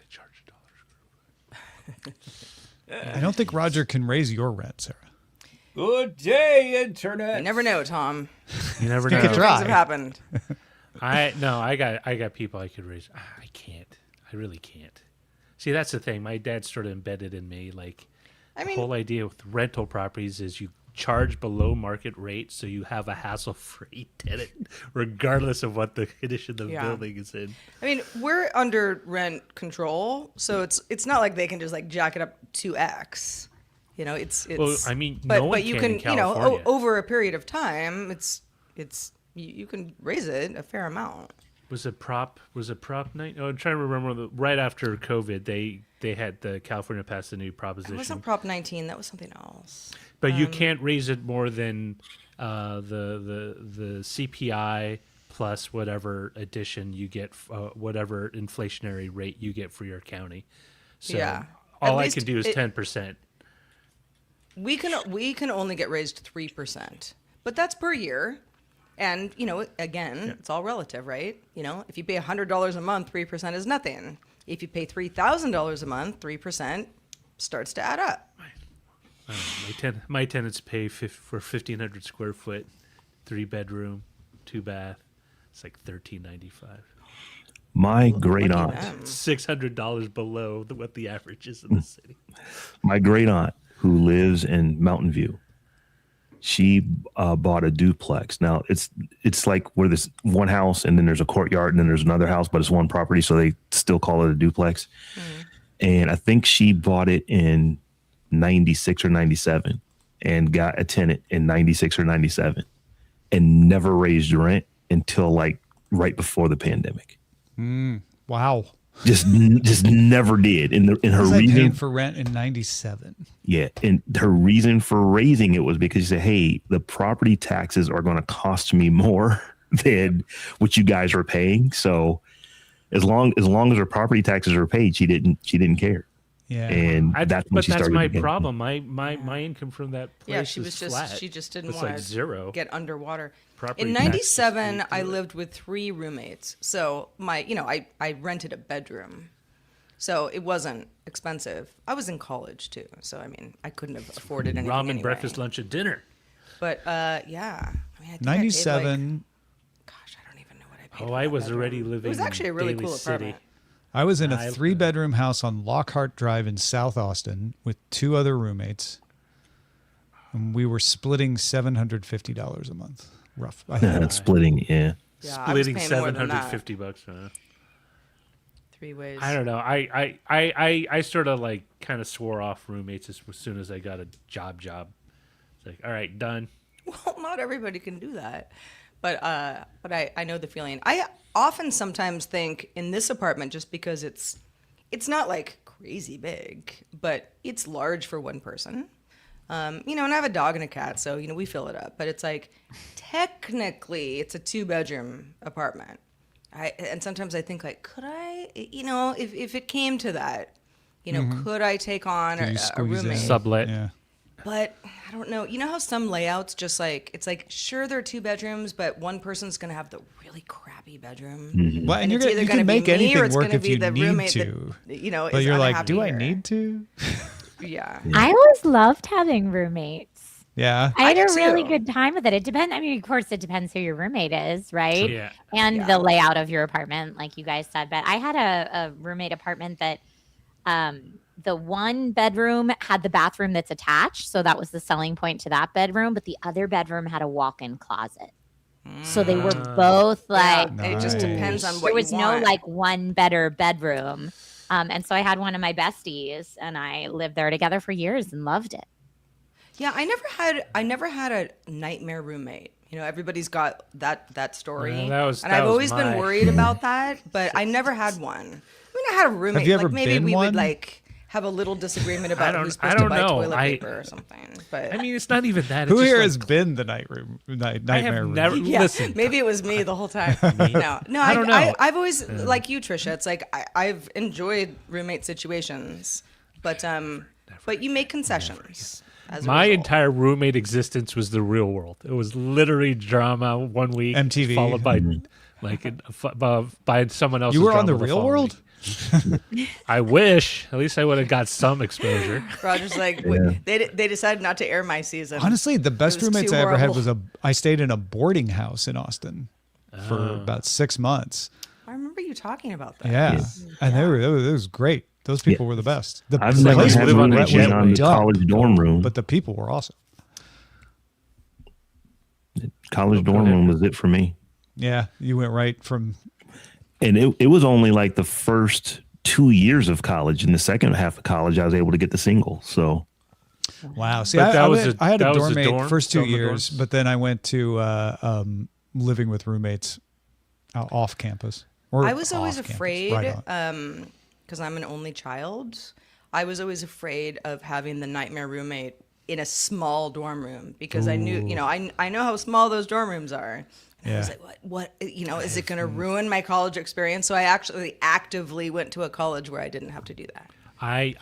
charge $1 I don't think Roger can raise your rent, Sarah. Good day, Internet. You never know, Tom. You never Think know. it dry. Things have happened. I got people I could raise. I can't. I really can't. See, that's the thing. My dad sort of embedded in me, like, I the mean, whole idea with rental properties is you charge below market rate, so you have a hassle-free tenant, regardless of what the condition the building is in. I mean, we're under rent control, so it's not like they can just like jack it up 2x. You know, it's. Well, I mean, but no one you can in can, you know, California. over a period of time, you can raise it a fair amount. Was it Prop night? Oh, I'm trying to remember. Right after COVID, they had the California pass a new proposition. It wasn't Prop 19. That was something else. But you can't raise it more than the CPI plus whatever addition you get, whatever inflationary rate you get for your county. So Yeah. all At I can least do is 10%. We can only get raised 3%, but that's per year. And, you know, again, it's all relative, right? You know, if you pay $100 a month, 3% is nothing. If you pay $3,000 a month, 3% starts to add up. My tenants pay for 1,500 square foot, 3-bedroom, 2-bath. It's like $1,395. My great aunt, $600 below what the average is in the city. my great aunt, who lives in Mountain View, she bought a duplex. Now it's like where there's one house and then there's a courtyard and then there's another house, but it's one property, so they still call it a duplex. And I think she bought it in 96 or 97 and got a tenant in 96 or 97 and never raised rent until like right before the pandemic. Wow. Just never did. In her Was I reason paying for rent in 97? Yeah, and her reason for raising it was because she said, "Hey, the property taxes are going to cost me more than what you guys are paying. So, as long as her property taxes are paid, she didn't care." Yeah, and that's when she started. But that's my problem. My income from that place she was is just flat. she just didn't It's want like to zero. get underwater. Property In taxes '97, just I do it. lived with 3 roommates, so I rented a bedroom, so it wasn't expensive. I was in college too, so I mean I couldn't have afforded anything Ramen, anyway. breakfast, lunch, and dinner. But yeah, I mean, I think 97. gosh, I don't even know what I paid. Oh, for I that was bedroom. already living. It was actually a really in cool Daly City. apartment. I was in a I- 3-bedroom house on Lockhart Drive in South Austin with 2 other roommates. And we were splitting $750 a month. Rough. I think. Splitting, yeah. Yeah, I was Splitting paying more than that. $750. 3 ways. I don't know. I sort of like kind of swore off roommates as soon as I got a job. It's like, all right, done. Well, not everybody can do that, but I know the feeling. I often sometimes think in this apartment, just because it's not like crazy big, but it's large for one person. You know, and I have a dog and a cat, so, you know, we fill it up. But it's like, technically, it's a 2-bedroom apartment. And sometimes I think, like, could I, you know, if it came to that, you know, could I take on Could you a squeeze in? roommate? Sublet. Yeah. But I don't know. You know how some layouts just like, it's like, sure, they're 2 bedrooms, but one person's going to have the really crappy bedroom. Well, and it's you either can gonna make be me anything or it's work gonna if be you the need roommate to. that, you know, But is you're like, unhappy do I here. need to? Yeah. I always loved having roommates. Yeah. I had I a do really too. good time with it. It depends. I mean, of course, it depends who your roommate is, right? Yeah. And Yeah. the layout of your apartment, like you guys said. But I had a roommate apartment that the 1 bedroom had the bathroom that's attached. So that was the selling point to that bedroom. But the other bedroom had a walk-in closet. So they were both like, Yeah, it just Nice. depends on what there was you no want. like one better bedroom. And so I had one of my besties and I lived there together for years and loved it. Yeah, I never had a nightmare roommate. You know, everybody's got that story. Well, that was- and that I've was always been my- worried about that, but I never had one. I mean, I had a roommate. you ever like maybe been we one? would like have a little disagreement about don't- who's I supposed to don't buy know. toilet I- paper or something. But I mean, it's not even that. It's Who just here like, has been the I nightmare have room? never. yeah, Listen, maybe it was me the whole time. No, I don't know. I've always like you, Trisha. It's like I've enjoyed roommate situations, but you make concessions. As a my result. entire roommate existence was the real world. It was literally drama one week, MTV. followed by like by someone else's. You were on drama The Real following World? week. I wish. At least I would have got some exposure. Roger's like, they decided not to air my season. Honestly, the best It was roommates too I ever had horrible. I stayed in a boarding house in Austin for about 6 months. I remember you talking about that. Yeah, and it was great. Those people were the best. The I've never place had was a on the roommate jet beyond the dumb, college dorm room. but the people were awesome. College dorm room was it for me. Yeah, you went right from. And it was only like the first 2 years of college. In the second half of college, I was able to get the single. So Wow. See, But I had a that was dorm a mate dorm? first 2 Dorm to years, dorms? but then I went to living with roommates off campus. Or I was always off campus, afraid, right on. because I'm an only child. I was always afraid of having the nightmare roommate in a small dorm room because I knew, I know how small those dorm rooms are. And I was Yeah. like, what, is it going to ruin my college experience? So I actually actively went to a college where I didn't have to do that. I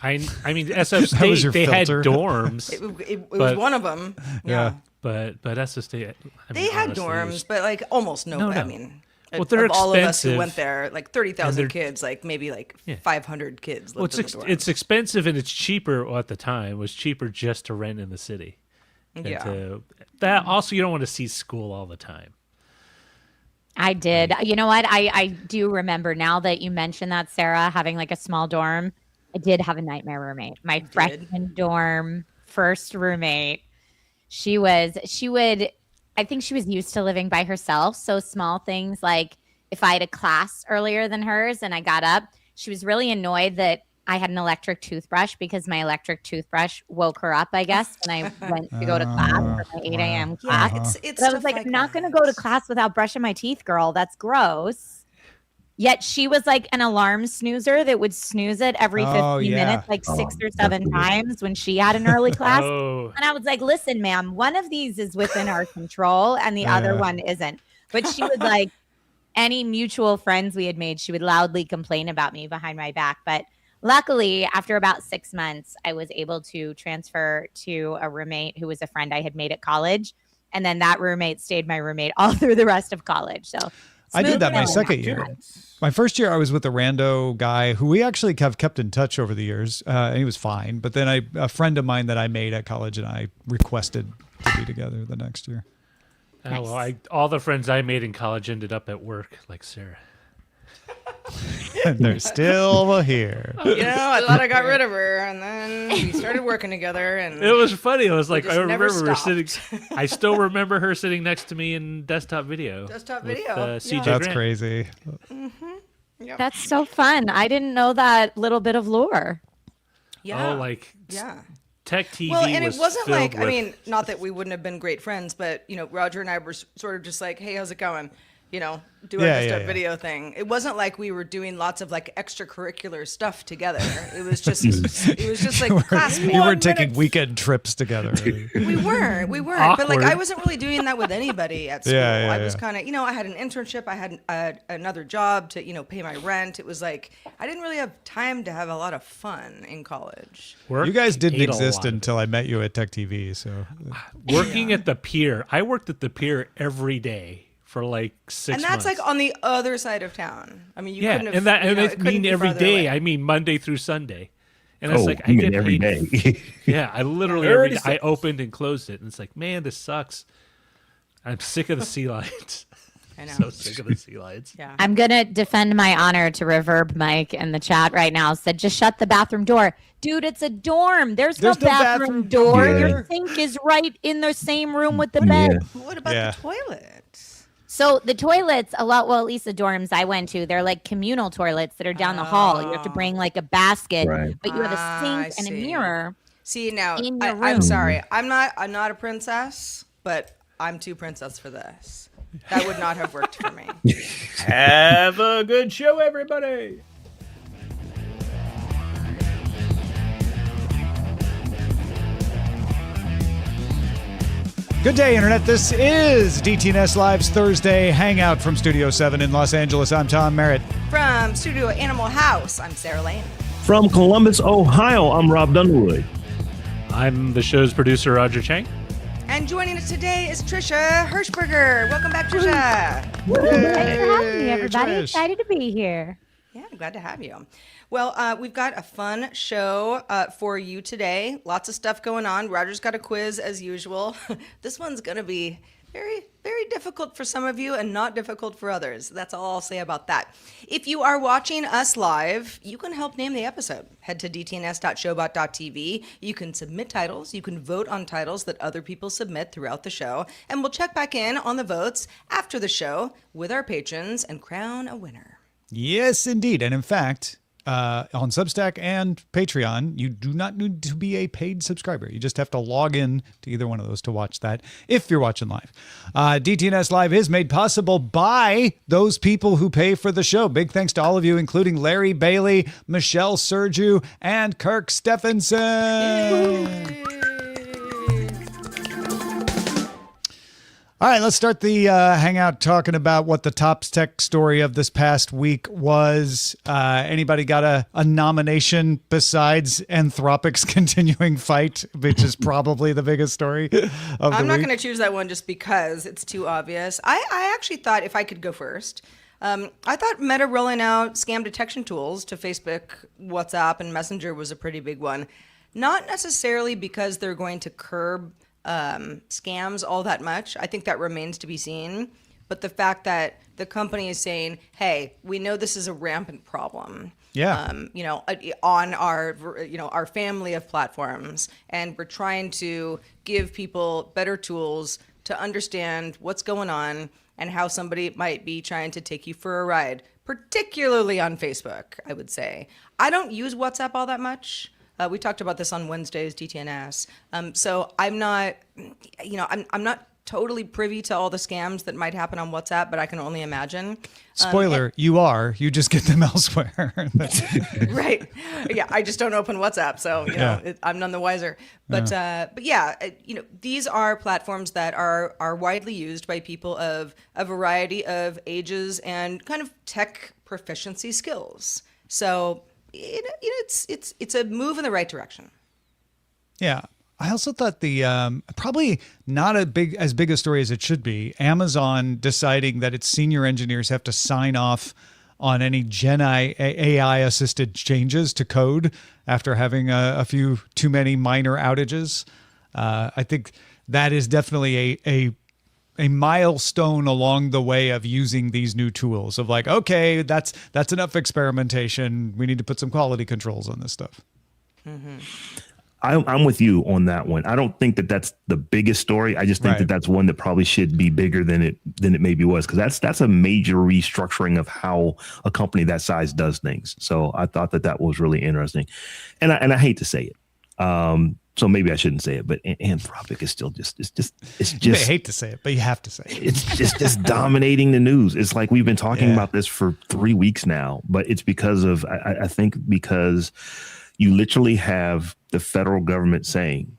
mean, SF That was State, your they had filter. dorms, It was But- one of them. Yeah. but SF State, I mean, They had honestly, dorms, but like almost no. No, I no. mean, Well, they're of all of us who expensive. went there, like 30,000 they're- kids, like maybe like 500 kids Well, lived in the dorms. it's expensive and it's cheaper. Well, at the time, it was cheaper just to rent in the city. than Yeah. That also, you don't want to see school all the time. I did. You know what? I do remember now that you mentioned that, Sarah, having like a small dorm. I did have a nightmare roommate. My freshman dorm first roommate. She would, I think she was used to living by herself. So small things like if I had a class earlier than hers and I got up, she was really annoyed that I had an electric toothbrush because my electric toothbrush woke her up, I guess, when I went to go to class for my 8 a.m. class. Yeah, it's But I was stuff like, I'm not that. going to go to class without brushing my teeth, girl. That's gross. Yet she was like an alarm snoozer that would snooze it every 15 Oh, yeah. minutes, like 6 or 7 definitely. times when she had an early class. Oh, And I was like, listen, ma'am, one of these is within our control and the other Yeah. one isn't. But she would like any mutual friends we had made, she would loudly complain about me behind my back. But luckily, after about 6 months, I was able to transfer to a roommate who was a friend I had made at college. And then that roommate stayed my roommate all through the rest of college. So I did that my smooth second year. My first year, I was with a rando guy who we actually have kept in touch over the years, and he was fine. But then a friend of mine that I made at college and I requested to be together the next year. oh, well, all the friends I made in college ended up at work, like Sarah. And they're still here. I thought I got rid of her, and then we started working together. And It was funny. It was like just I never remember we were stopped. sitting. I still remember her sitting next to me in desktop video. Desktop with, video, CJ yeah. That's Grant. crazy. That's so fun. I didn't know that little bit of lore. yeah, Oh, like yeah. Tech TV. Well, and was it wasn't filled like, I with- mean, not that we wouldn't have been great friends, but, Roger and I were sort of just like, hey, how's it going? Do our Yeah, desktop yeah. video thing. It wasn't like we were doing lots of like extracurricular stuff together. It was just like classmates. We weren't taking weekend trips together. We weren't. But like Awkward. I wasn't really doing that with anybody at school. Yeah, I was yeah. kind of, I had an internship. I had another job to, pay my rent. It was like I didn't really have time to have a lot of fun in college. work You guys didn't ate a exist lot. until I met you at Tech TV. So Working at the pier. I worked at the pier every day for like 6 And months. that's like on the other side of town. I mean, you yeah, couldn't have. and that and it I couldn't mean be every farther day. away. I mean Monday through Sunday. And it's like I you get mean every paid. day. Yeah, I literally It every already day, I opened and closed it, and it's like, man, this sucks. I'm sick of the sea lions. I know. So sick of the sea lions. Yeah. I'm going to defend my honor to Reverb Mike in the chat right now. Said, just shut the bathroom door. Dude, it's a dorm. There's no bathroom door. Yeah. Your sink is right in the same room with the Yeah. bed. What about Yeah. the toilet? So the toilets, well, at least the dorms I went to, they're like communal toilets that are down the hall. You have to bring like a basket, Right. but you have Ah, a sink I and a see. mirror. See now, In your I'm room. sorry. I'm not a princess, but I'm too princess for this. That would not have worked for me. Have a good show, everybody. good day, Internet. This is DTNS Live's Thursday Hangout from Studio 7 in Los Angeles. I'm Tom Merritt. From Studio Animal House, I'm Sarah Lane. From Columbus, Ohio, I'm Robb Dunewood. I'm the show's producer, Roger Chang. And joining us today is Trisha Hershberger. Welcome back, Trisha. Thanks for having me, Yay, everybody. Trish. Excited to be here. Yeah, glad to have you. Well, we've got a fun show for you today. Lots of stuff going on. Roger's got a quiz as usual. This one's going to be very, very difficult for some of you and not difficult for others. That's all I'll say about that. If you are watching us live, you can help name the episode. Head to dtns.showbot.tv. You can submit titles. You can vote on titles that other people submit throughout the show. And we'll check back in on the votes after the show with our patrons and crown a winner. Yes, indeed. And in fact, on Substack and Patreon, you do not need to be a paid subscriber. You just have to log in to either one of those to watch that if you're watching live. DTNS Live is made possible by those people who pay for the show. Big thanks to all of you, including Larry Bailey, Michelle Sergiu, and Kirk Stephenson. Yay! All right, let's start the hangout talking about what the top tech story of this past week was. Anybody got a nomination besides Anthropic's continuing fight, which is probably the biggest story of the week? I'm not going to choose that one just because it's too obvious. I actually thought, if I could go first, I thought Meta rolling out scam detection tools to Facebook, WhatsApp, and Messenger was a pretty big one. Not necessarily because they're going to curb scams all that much. I think that remains to be seen. But the fact that the company is saying, hey, we know this is a rampant problem. Yeah. On our family of platforms, and we're trying to give people better tools to understand what's going on and how somebody might be trying to take you for a ride, particularly on Facebook, I would say. I don't use WhatsApp all that much. We talked about this on Wednesday's DTNS. So I'm not, I'm not totally privy to all the scams that might happen on WhatsApp, but I can only imagine. Spoiler, you just get them elsewhere. Right. Yeah, I just don't open WhatsApp, so I'm none the wiser. But these are platforms that are widely used by people of a variety of ages and kind of tech proficiency skills. So it's a move in the right direction. Yeah. I also thought the probably not as big a story as it should be. Amazon deciding that its senior engineers have to sign off on any Gen AI assisted changes to code after having a few too many minor outages. I think that is definitely a milestone along the way of using these new tools of like, okay, that's enough experimentation. We need to put some quality controls on this stuff. Mm-hmm. I'm with you on that one. I don't think that that's the biggest story. I just think that that's one that probably should be bigger than it maybe was, because that's a major restructuring of how a company that size does things. So I thought that was really interesting, and I hate to say it. So maybe I shouldn't say it, but Anthropic is still it's just. I hate to say it, but you have to say it. It's just dominating the news. It's like we've been talking about this for 3 weeks now, but it's because of I think because you literally have the federal government saying,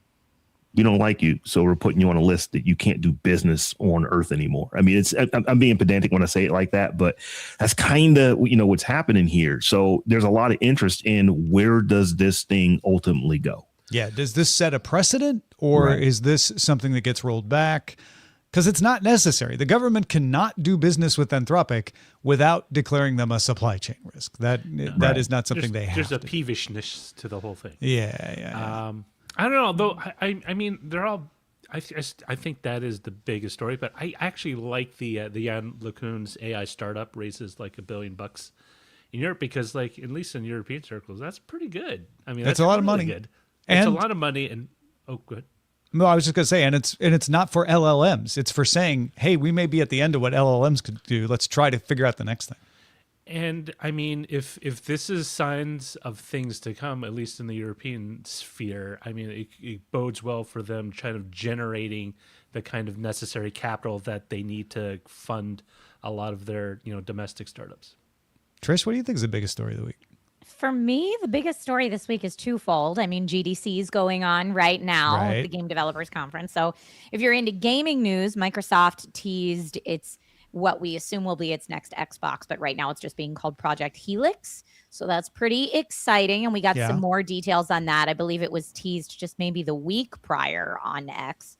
we don't like you, so we're putting you on a list that you can't do business on Earth anymore. I mean, I'm being pedantic when I say it like that, but that's kind of what's happening here. So there's a lot of interest in where does this thing ultimately go. Yeah. Does this set a precedent, or is this something that gets rolled back? Because it's not necessary. The government cannot do business with Anthropic without declaring them a supply chain risk. That is not something they have. There's a peevishness to the whole thing. Yeah. I don't know, though. I mean, they're all. I think that is the biggest story, but I actually like the Jan LeCun's AI startup raises like $1 billion in Europe, because like at least in European circles, that's pretty good. I mean, that's a lot really of money. Good. It's a lot of money, and good. No, I was just going to say, and it's not for LLMs. It's for saying, hey, we may be at the end of what LLMs could do. Let's try to figure out the next thing. And I mean, if this is signs of things to come, at least in the European sphere, I mean, it bodes well for them kind of generating the kind of necessary capital that they need to fund a lot of their domestic startups. Trish, what do you think is the biggest story of the week? For me, the biggest story this week is twofold. I mean, GDC is going on right now, the Game Developers Conference. So if you're into gaming news, Microsoft teased what we assume will be its next Xbox, but right now it's just being called Project Helix. So that's pretty exciting. And we got some more details on that. I believe it was teased just maybe the week prior on X.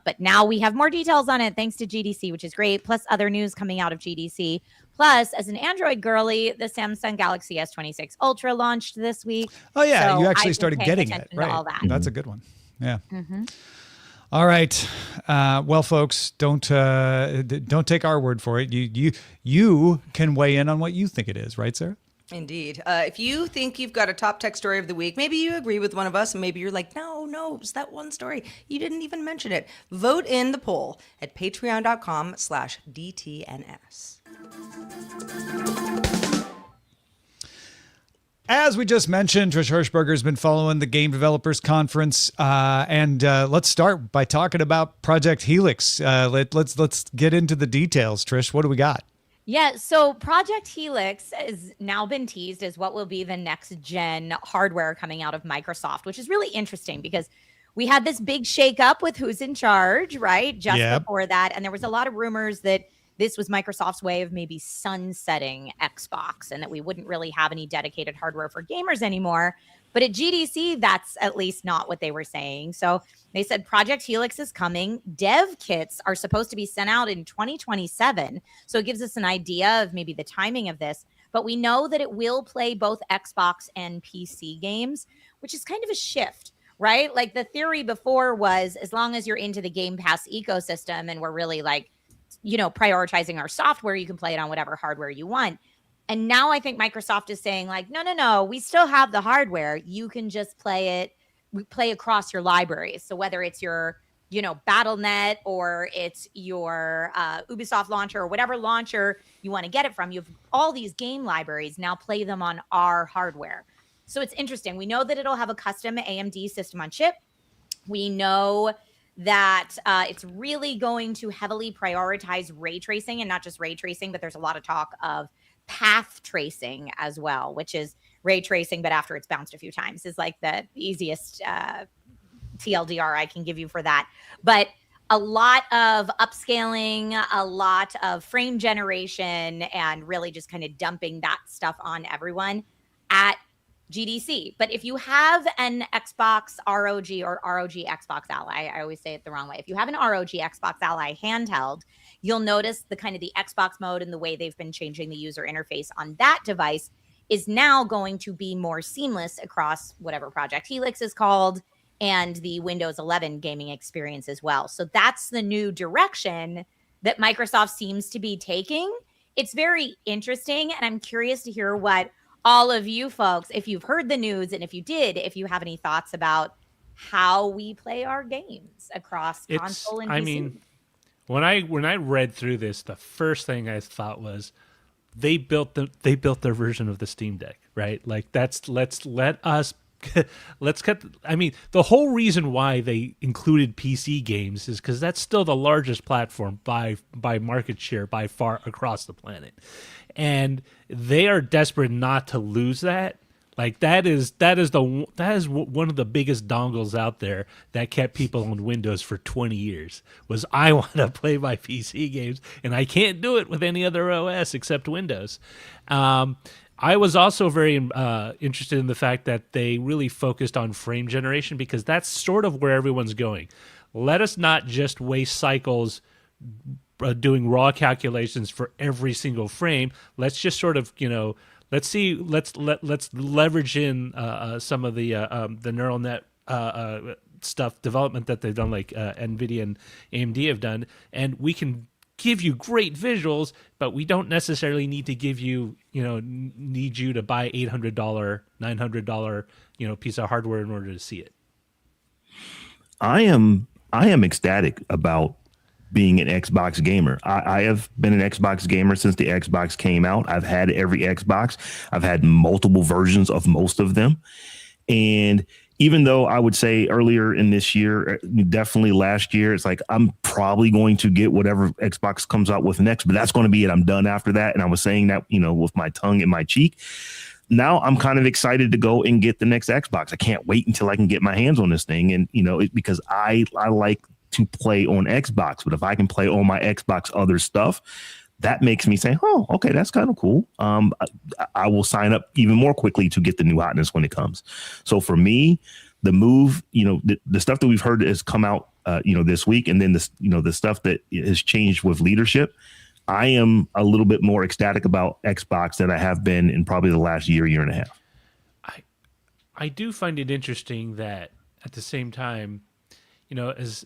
But now we have more details on it thanks to GDC, which is great. Plus other news coming out of GDC. Plus, as an Android girly, the Samsung Galaxy S26 Ultra launched this week. Oh yeah, So you actually I've been started paying getting it, attention to right? all that. That's a good one. Yeah. Mm-hmm. All right. Well, folks, don't take our word for it. You can weigh in on what you think it is, right, Sarah? Indeed. If you think you've got a top tech story of the week, maybe you agree with one of us, and maybe you're like, no, it's that one story. You didn't even mention it. Vote in the poll at patreon.com/DTNS. As we just mentioned, Trisha Hershberger has been following the Game Developers Conference, and let's start by talking about Project Helix. Let's get into the details. Trish, what do we got? Yeah, so Project Helix has now been teased as what will be the next gen hardware coming out of Microsoft, which is really interesting because we had this big shakeup with who's in charge, right? Just before that. And there was a lot of rumors that this was Microsoft's way of maybe sunsetting Xbox and that we wouldn't really have any dedicated hardware for gamers anymore. But at GDC, that's at least not what they were saying. So they said Project Helix is coming. Dev kits are supposed to be sent out in 2027. So it gives us an idea of maybe the timing of this. But we know that it will play both Xbox and PC games, which is kind of a shift, right? Like the theory before was as long as you're into the Game Pass ecosystem and we're really like, prioritizing our software, you can play it on whatever hardware you want. And now I think Microsoft is saying like, no, we still have the hardware. You can just play across your libraries. So whether it's your, BattleNet or it's your Ubisoft launcher or whatever launcher you want to get it from, you have all these game libraries, now play them on our hardware. So it's interesting. We know that it'll have a custom AMD system on chip. We know that it's really going to heavily prioritize ray tracing, and not just ray tracing, but there's a lot of talk of path tracing as well, which is ray tracing, but after it's bounced a few times is like the easiest TLDR I can give you for that. But a lot of upscaling, a lot of frame generation, and really just kind of dumping that stuff on everyone at GDC. But if you have an Xbox ROG or ROG Xbox Ally, I always say it the wrong way. If you have an ROG Xbox Ally handheld, you'll notice the kind of the Xbox mode and the way they've been changing the user interface on that device is now going to be more seamless across whatever Project Helix is called and the Windows 11 gaming experience as well. So that's the new direction that Microsoft seems to be taking. It's very interesting, and I'm curious to hear what all of you folks, if you've heard the news, and if you have any thoughts about how we play our games across console and PC. I mean, when I read through this, the first thing I thought was they built their version of the Steam Deck, right? Like let's cut. I mean, the whole reason why they included PC games is because that's still the largest platform by market share by far across the planet, and they are desperate not to lose that. Like that is one of the biggest dongles out there that kept people on Windows for 20 years. Was I want to play my PC games and I can't do it with any other OS except Windows. I was also very interested in the fact that they really focused on frame generation because that's sort of where everyone's going. Let us not just waste cycles doing raw calculations for every single frame. Let's just sort of, let's leverage in some of the neural net stuff development that they've done, like Nvidia and AMD have done, and we can give you great visuals, but we don't necessarily need to give you, need you to buy $800, $900, piece of hardware in order to see it. I am ecstatic about being an Xbox gamer. I have been an Xbox gamer since the Xbox came out. I've had every Xbox. I've had multiple versions of most of them. And even though I would say earlier in this year, definitely last year, it's like, I'm probably going to get whatever Xbox comes out with next, but that's going to be it. I'm done after that. And I was saying that, with my tongue in my cheek. Now I'm kind of excited to go and get the next Xbox. I can't wait until I can get my hands on this thing. And, because I like to play on Xbox, but if I can play on my Xbox other stuff, that makes me say, oh, okay, that's kind of cool. I will sign up even more quickly to get the new hotness when it comes. So for me, the move, the stuff that we've heard has come out this week. And then this, the stuff that has changed with leadership. I am a little bit more ecstatic about Xbox than I have been in probably the last year and a half. I do find it interesting that at the same time, as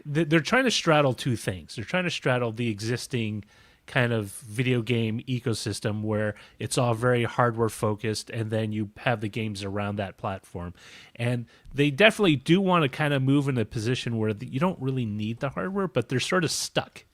they're trying to straddle two things. They're trying to straddle the existing kind of video game ecosystem where it's all very hardware focused, and then you have the games around that platform. And they definitely do want to kind of move in a position where you don't really need the hardware, but they're sort of stuck.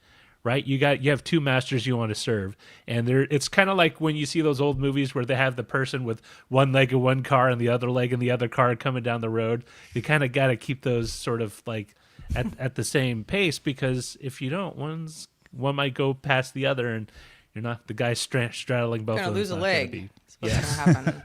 Right, you have two masters you want to serve, and it's kind of like when you see those old movies where they have the person with one leg in one car and the other leg in the other car coming down the road. You kind of got to keep those sort of like at the same pace, because if you don't, one might go past the other, and you're not the guy straddling both. You're gonna lose a leg. Yes. Gonna happen.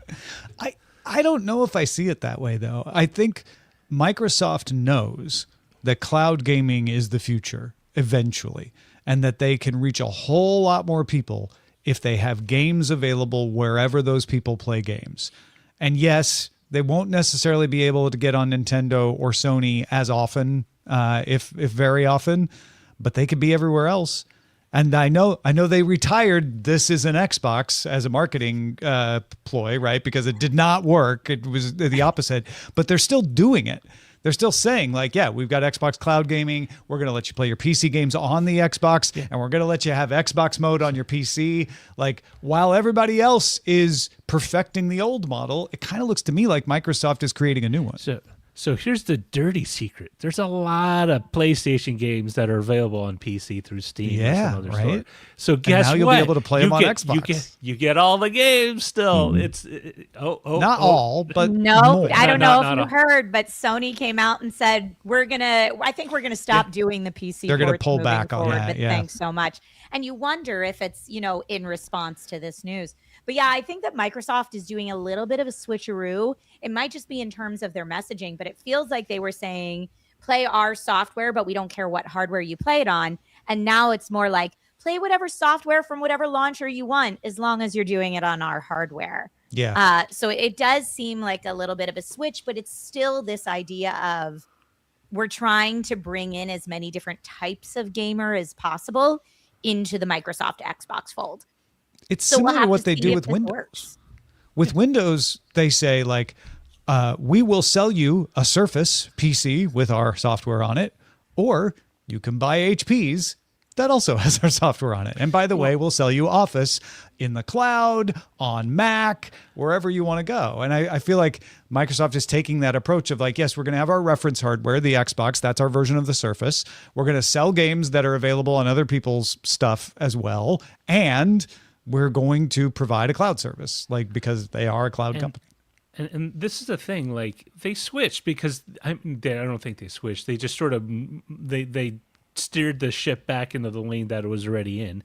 I don't know if I see it that way though. I think Microsoft knows that cloud gaming is the future eventually, and that they can reach a whole lot more people if they have games available wherever those people play games. And yes, they won't necessarily be able to get on Nintendo or Sony as often, if very often, but they could be everywhere else. And I know they retired "this is an Xbox" as a marketing ploy, right? Because it did not work. It was the opposite, but they're still doing it. They're still saying, like, yeah, we've got Xbox Cloud Gaming. We're going to let you play your PC games on the Xbox, and we're going to let you have Xbox mode on your PC. Like, while everybody else is perfecting the old model, it kind of looks to me like Microsoft is creating a new one. So here's the dirty secret. There's a lot of PlayStation games that are available on PC through Steam. Yeah, or some other right. Store. So guess now what? You'll be able to play them on Xbox. You get all the games still. It's not all, but no. more. I don't know if you all. heard, but Sony came out and said I think we're gonna stop doing the PC. They're gonna ports pull moving back on forward, that. But Yeah. thanks so much. And you wonder if it's in response to this news. But yeah, I think that Microsoft is doing a little bit of a switcheroo. It might just be in terms of their messaging, but it feels like they were saying, play our software, but we don't care what hardware you play it on. And now it's more like, play whatever software from whatever launcher you want, as long as you're doing it on our hardware. Yeah. So it does seem like a little bit of a switch, but it's still this idea of we're trying to bring in as many different types of gamer as possible into the Microsoft Xbox fold. It's similar to what they do with Windows. Works. With Windows, they say, like, we will sell you a Surface PC with our software on it, or you can buy HP's that also has our software on it. And by the way, we'll sell you Office in the cloud, on Mac, wherever you want to go. And I feel like Microsoft is taking that approach of like, yes, we're going to have our reference hardware, the Xbox. That's our version of the Surface. We're going to sell games that are available on other people's stuff as well. And we're going to provide a cloud service, like, because they are a cloud company. And this is the thing, like, they switched because I don't think they switched. They just sort of they steered the ship back into the lane that it was already in.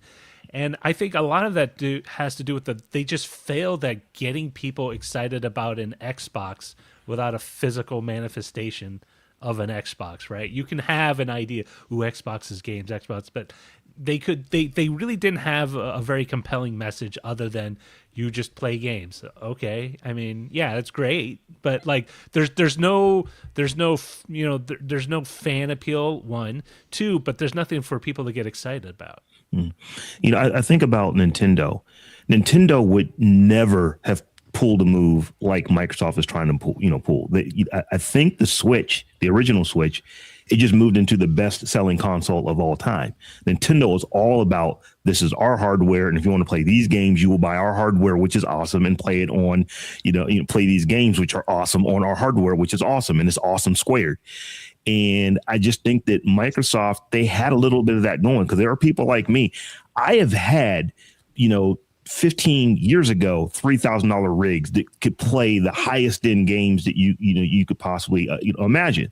And I think a lot of that has to do with they just failed at getting people excited about an Xbox without a physical manifestation of an Xbox, right? You can have an idea, Xbox's games, Xbox, but they really didn't have a very compelling message other than you just play games. Okay, I mean, yeah, that's great, but like, there's no fan appeal. 1, 2, but there's nothing for people to get excited about. I think about Nintendo. Nintendo would never have pulled a move like Microsoft is trying to pull. I think the Switch, the original Switch, it just moved into the best-selling console of all time. Nintendo is all about, this is our hardware, and if you want to play these games, you will buy our hardware, which is awesome, and play it on, play these games, which are awesome, on our hardware, which is awesome, and it's awesome squared. And I just think that Microsoft, they had a little bit of that going, because there are people like me. I have had, 15 years ago, $3,000 rigs that could play the highest end games that you could possibly imagine.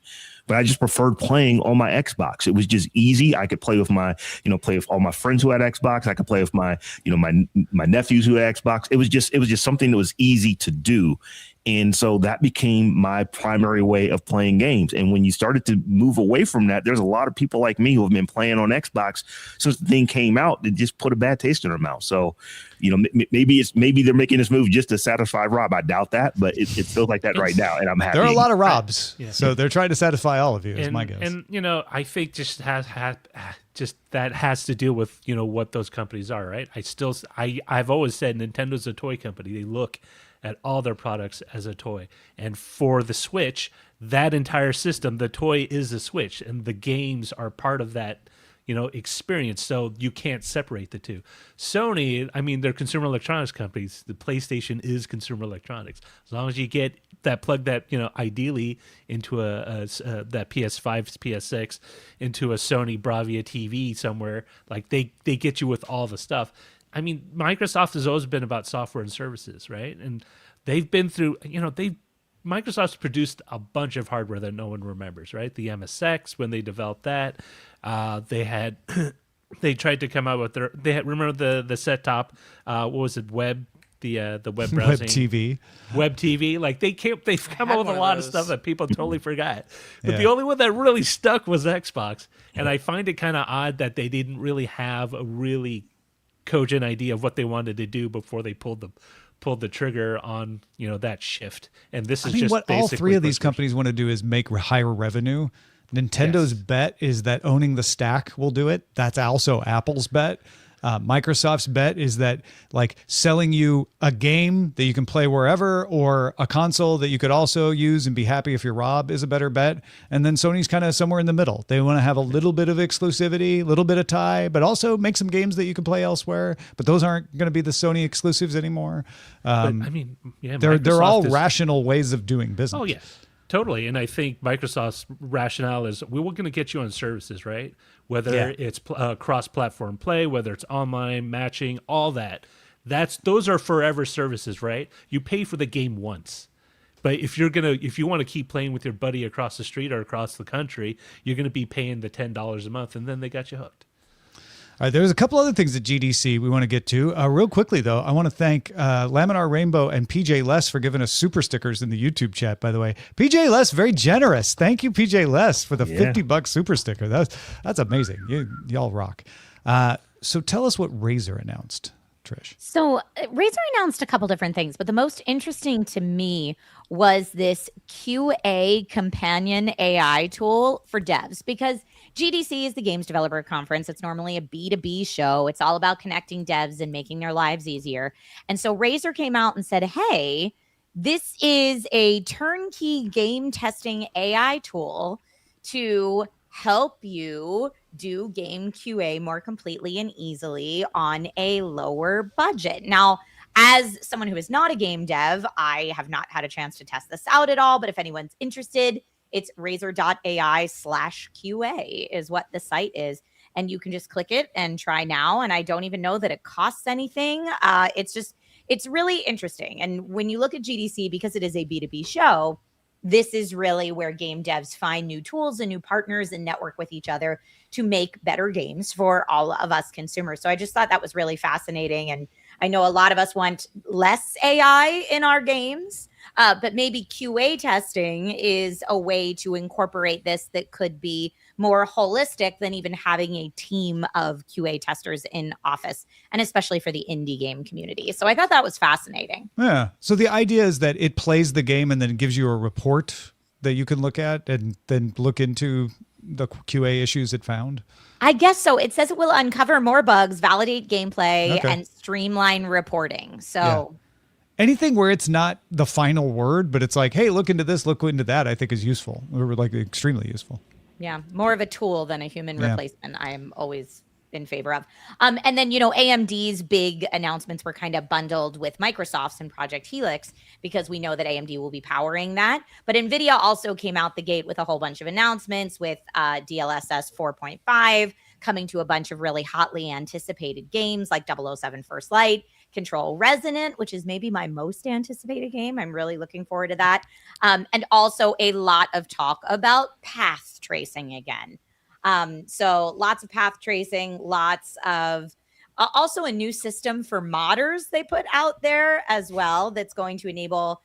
But I just preferred playing on my Xbox. It was just easy. I could play with play with all my friends who had Xbox. I could play with my nephews who had Xbox. It was just something that was easy to do. And so that became my primary way of playing games. And when you started to move away from that, there's a lot of people like me who have been playing on Xbox since the thing came out that just put a bad taste in their mouth. So, maybe they're making this move just to satisfy Rob. I doubt that, but it feels like that right now. And I'm happy. There are a lot of Robs, so they're trying to satisfy all of you, is my guess. And, I think just that has to do with, what those companies are, right? I've always said Nintendo's a toy company. They look at all their products as a toy. And for the Switch, that entire system, the toy is a Switch, and the games are part of that, experience. So you can't separate the two. Sony, they're consumer electronics companies. The PlayStation is consumer electronics. As long as you get that plug that, ideally into that PS5, PS6, into a Sony Bravia TV somewhere, like they get you with all the stuff. Microsoft has always been about software and services, right? And they've been through, Microsoft's produced a bunch of hardware that no one remembers, right? The MSX, when they developed that, they tried to come out with remember the set top, what was it, the web browsing, web TV. Like they've come up with a lot of stuff that people totally forgot. But the only one that really stuck was Xbox, and I find it kind of odd that they didn't really have a really cogent idea of what they wanted to do before they pulled the trigger on that shift. And this is just what all three of these companies want to do is make higher revenue. Nintendo's bet is that owning the stack will do it. That's also Apple's bet. Microsoft's bet is that like selling you a game that you can play wherever, or a console that you could also use and be happy if you're Rob, is a better bet. And then Sony's kind of somewhere in the middle. They want to have a little bit of exclusivity, a little bit of tie, but also make some games that you can play elsewhere. But those aren't going to be the Sony exclusives anymore. They're all rational ways of doing business. Oh, yeah. Totally. And I think Microsoft's rationale is we were going to get you on services, right? Whether it's cross-platform play, whether it's online matching, all that. Those are forever services, right? You pay for the game once. But if you want to keep playing with your buddy across the street or across the country, you're going to be paying the $10 a month, and then they got you hooked. All right, there's a couple other things at GDC we want to get to. Real quickly, though, I want to thank Laminar Rainbow and PJ Les for giving us super stickers in the YouTube chat, by the way. PJ Les, very generous. Thank you, PJ Les, for the $50 super sticker. That's amazing. Y'all rock. So tell us what Razer announced, Trish. So Razer announced a couple different things, but the most interesting to me was this QA companion AI tool for devs, because GDC is the Games Developer Conference. It's normally a B2B show. It's all about connecting devs and making their lives easier. And so Razer came out and said, hey, this is a turnkey game testing AI tool to help you do game QA more completely and easily on a lower budget. Now, as someone who is not a game dev, I have not had a chance to test this out at all. But if anyone's interested, it's razer.ai/QA is what the site is. And you can just click it and try now. And I don't even know that it costs anything. It's really interesting. And when you look at GDC, because it is a B2B show, this is really where game devs find new tools and new partners and network with each other to make better games for all of us consumers. So I just thought that was really fascinating. And I know a lot of us want less AI in our games, but maybe QA testing is a way to incorporate this that could be more holistic than even having a team of QA testers in office, and especially for the indie game community. So I thought that was fascinating. Yeah. So the idea is that it plays the game and then gives you a report that you can look at and then look into the QA issues it found? I guess so. It says it will uncover more bugs, validate gameplay, and streamline reporting. So anything where it's not the final word, but it's like, hey, look into this, look into that, I think is useful. Or like extremely useful. Yeah, more of a tool than a human replacement. I am always in favor of. And then, AMD's big announcements were kind of bundled with Microsoft's and Project Helix, because we know that AMD will be powering that. But Nvidia also came out the gate with a whole bunch of announcements with DLSS 4.5 coming to a bunch of really hotly anticipated games like 007 First Light, Control Resonant, which is maybe my most anticipated game. I'm really looking forward to that. And also a lot of talk about path tracing again. So lots of path tracing, lots of also a new system for modders they put out there as well that's going to enable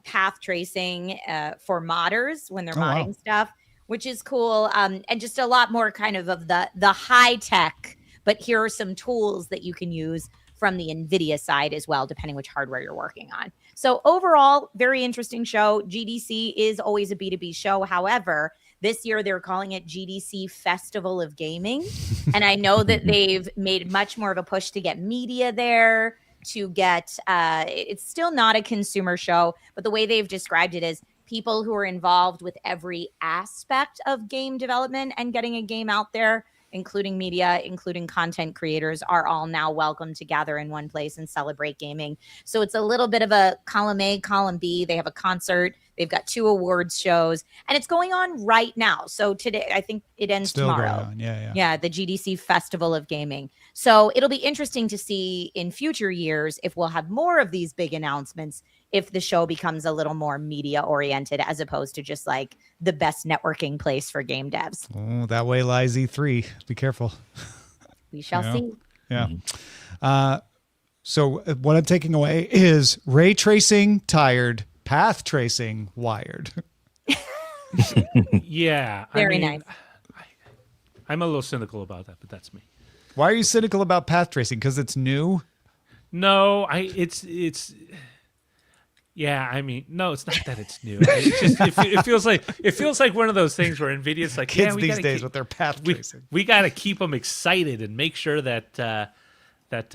path tracing for modders when they're Oh, wow. modding stuff, which is cool. And just a lot more kind of the high tech, but here are some tools that you can use from the Nvidia side as well, depending which hardware you're working on. So overall, very interesting show. GDC is always a B2B show. However, this year they're calling it GDC Festival of Gaming. And I know that they've made much more of a push to get media there, to get, it's still not a consumer show, but the way they've described it is people who are involved with every aspect of game development and getting a game out there, including media, including content creators, are all now welcome to gather in one place and celebrate gaming. So it's a little bit of a column A, column B. They have a concert. They've got 2 awards shows, and it's going on right now. So today, I think it ends Still tomorrow. going on. Yeah. Yeah, the GDC Festival of Gaming. So it'll be interesting to see in future years if we'll have more of these big announcements, if the show becomes a little more media oriented as opposed to just like the best networking place for game devs. Oh, that way lies E3. Be careful. We shall see. Yeah. So what I'm taking away is ray tracing tired, path tracing wired. Yeah. Very nice. I'm a little cynical about that, but that's me. Why are you cynical about path tracing? Because it's new? No, it's yeah, I mean, no, it's not that it's new. It's just it feels like one of those things where Nvidia's like, Kids yeah, we these gotta days with their path tracing. we got to keep them excited and make sure that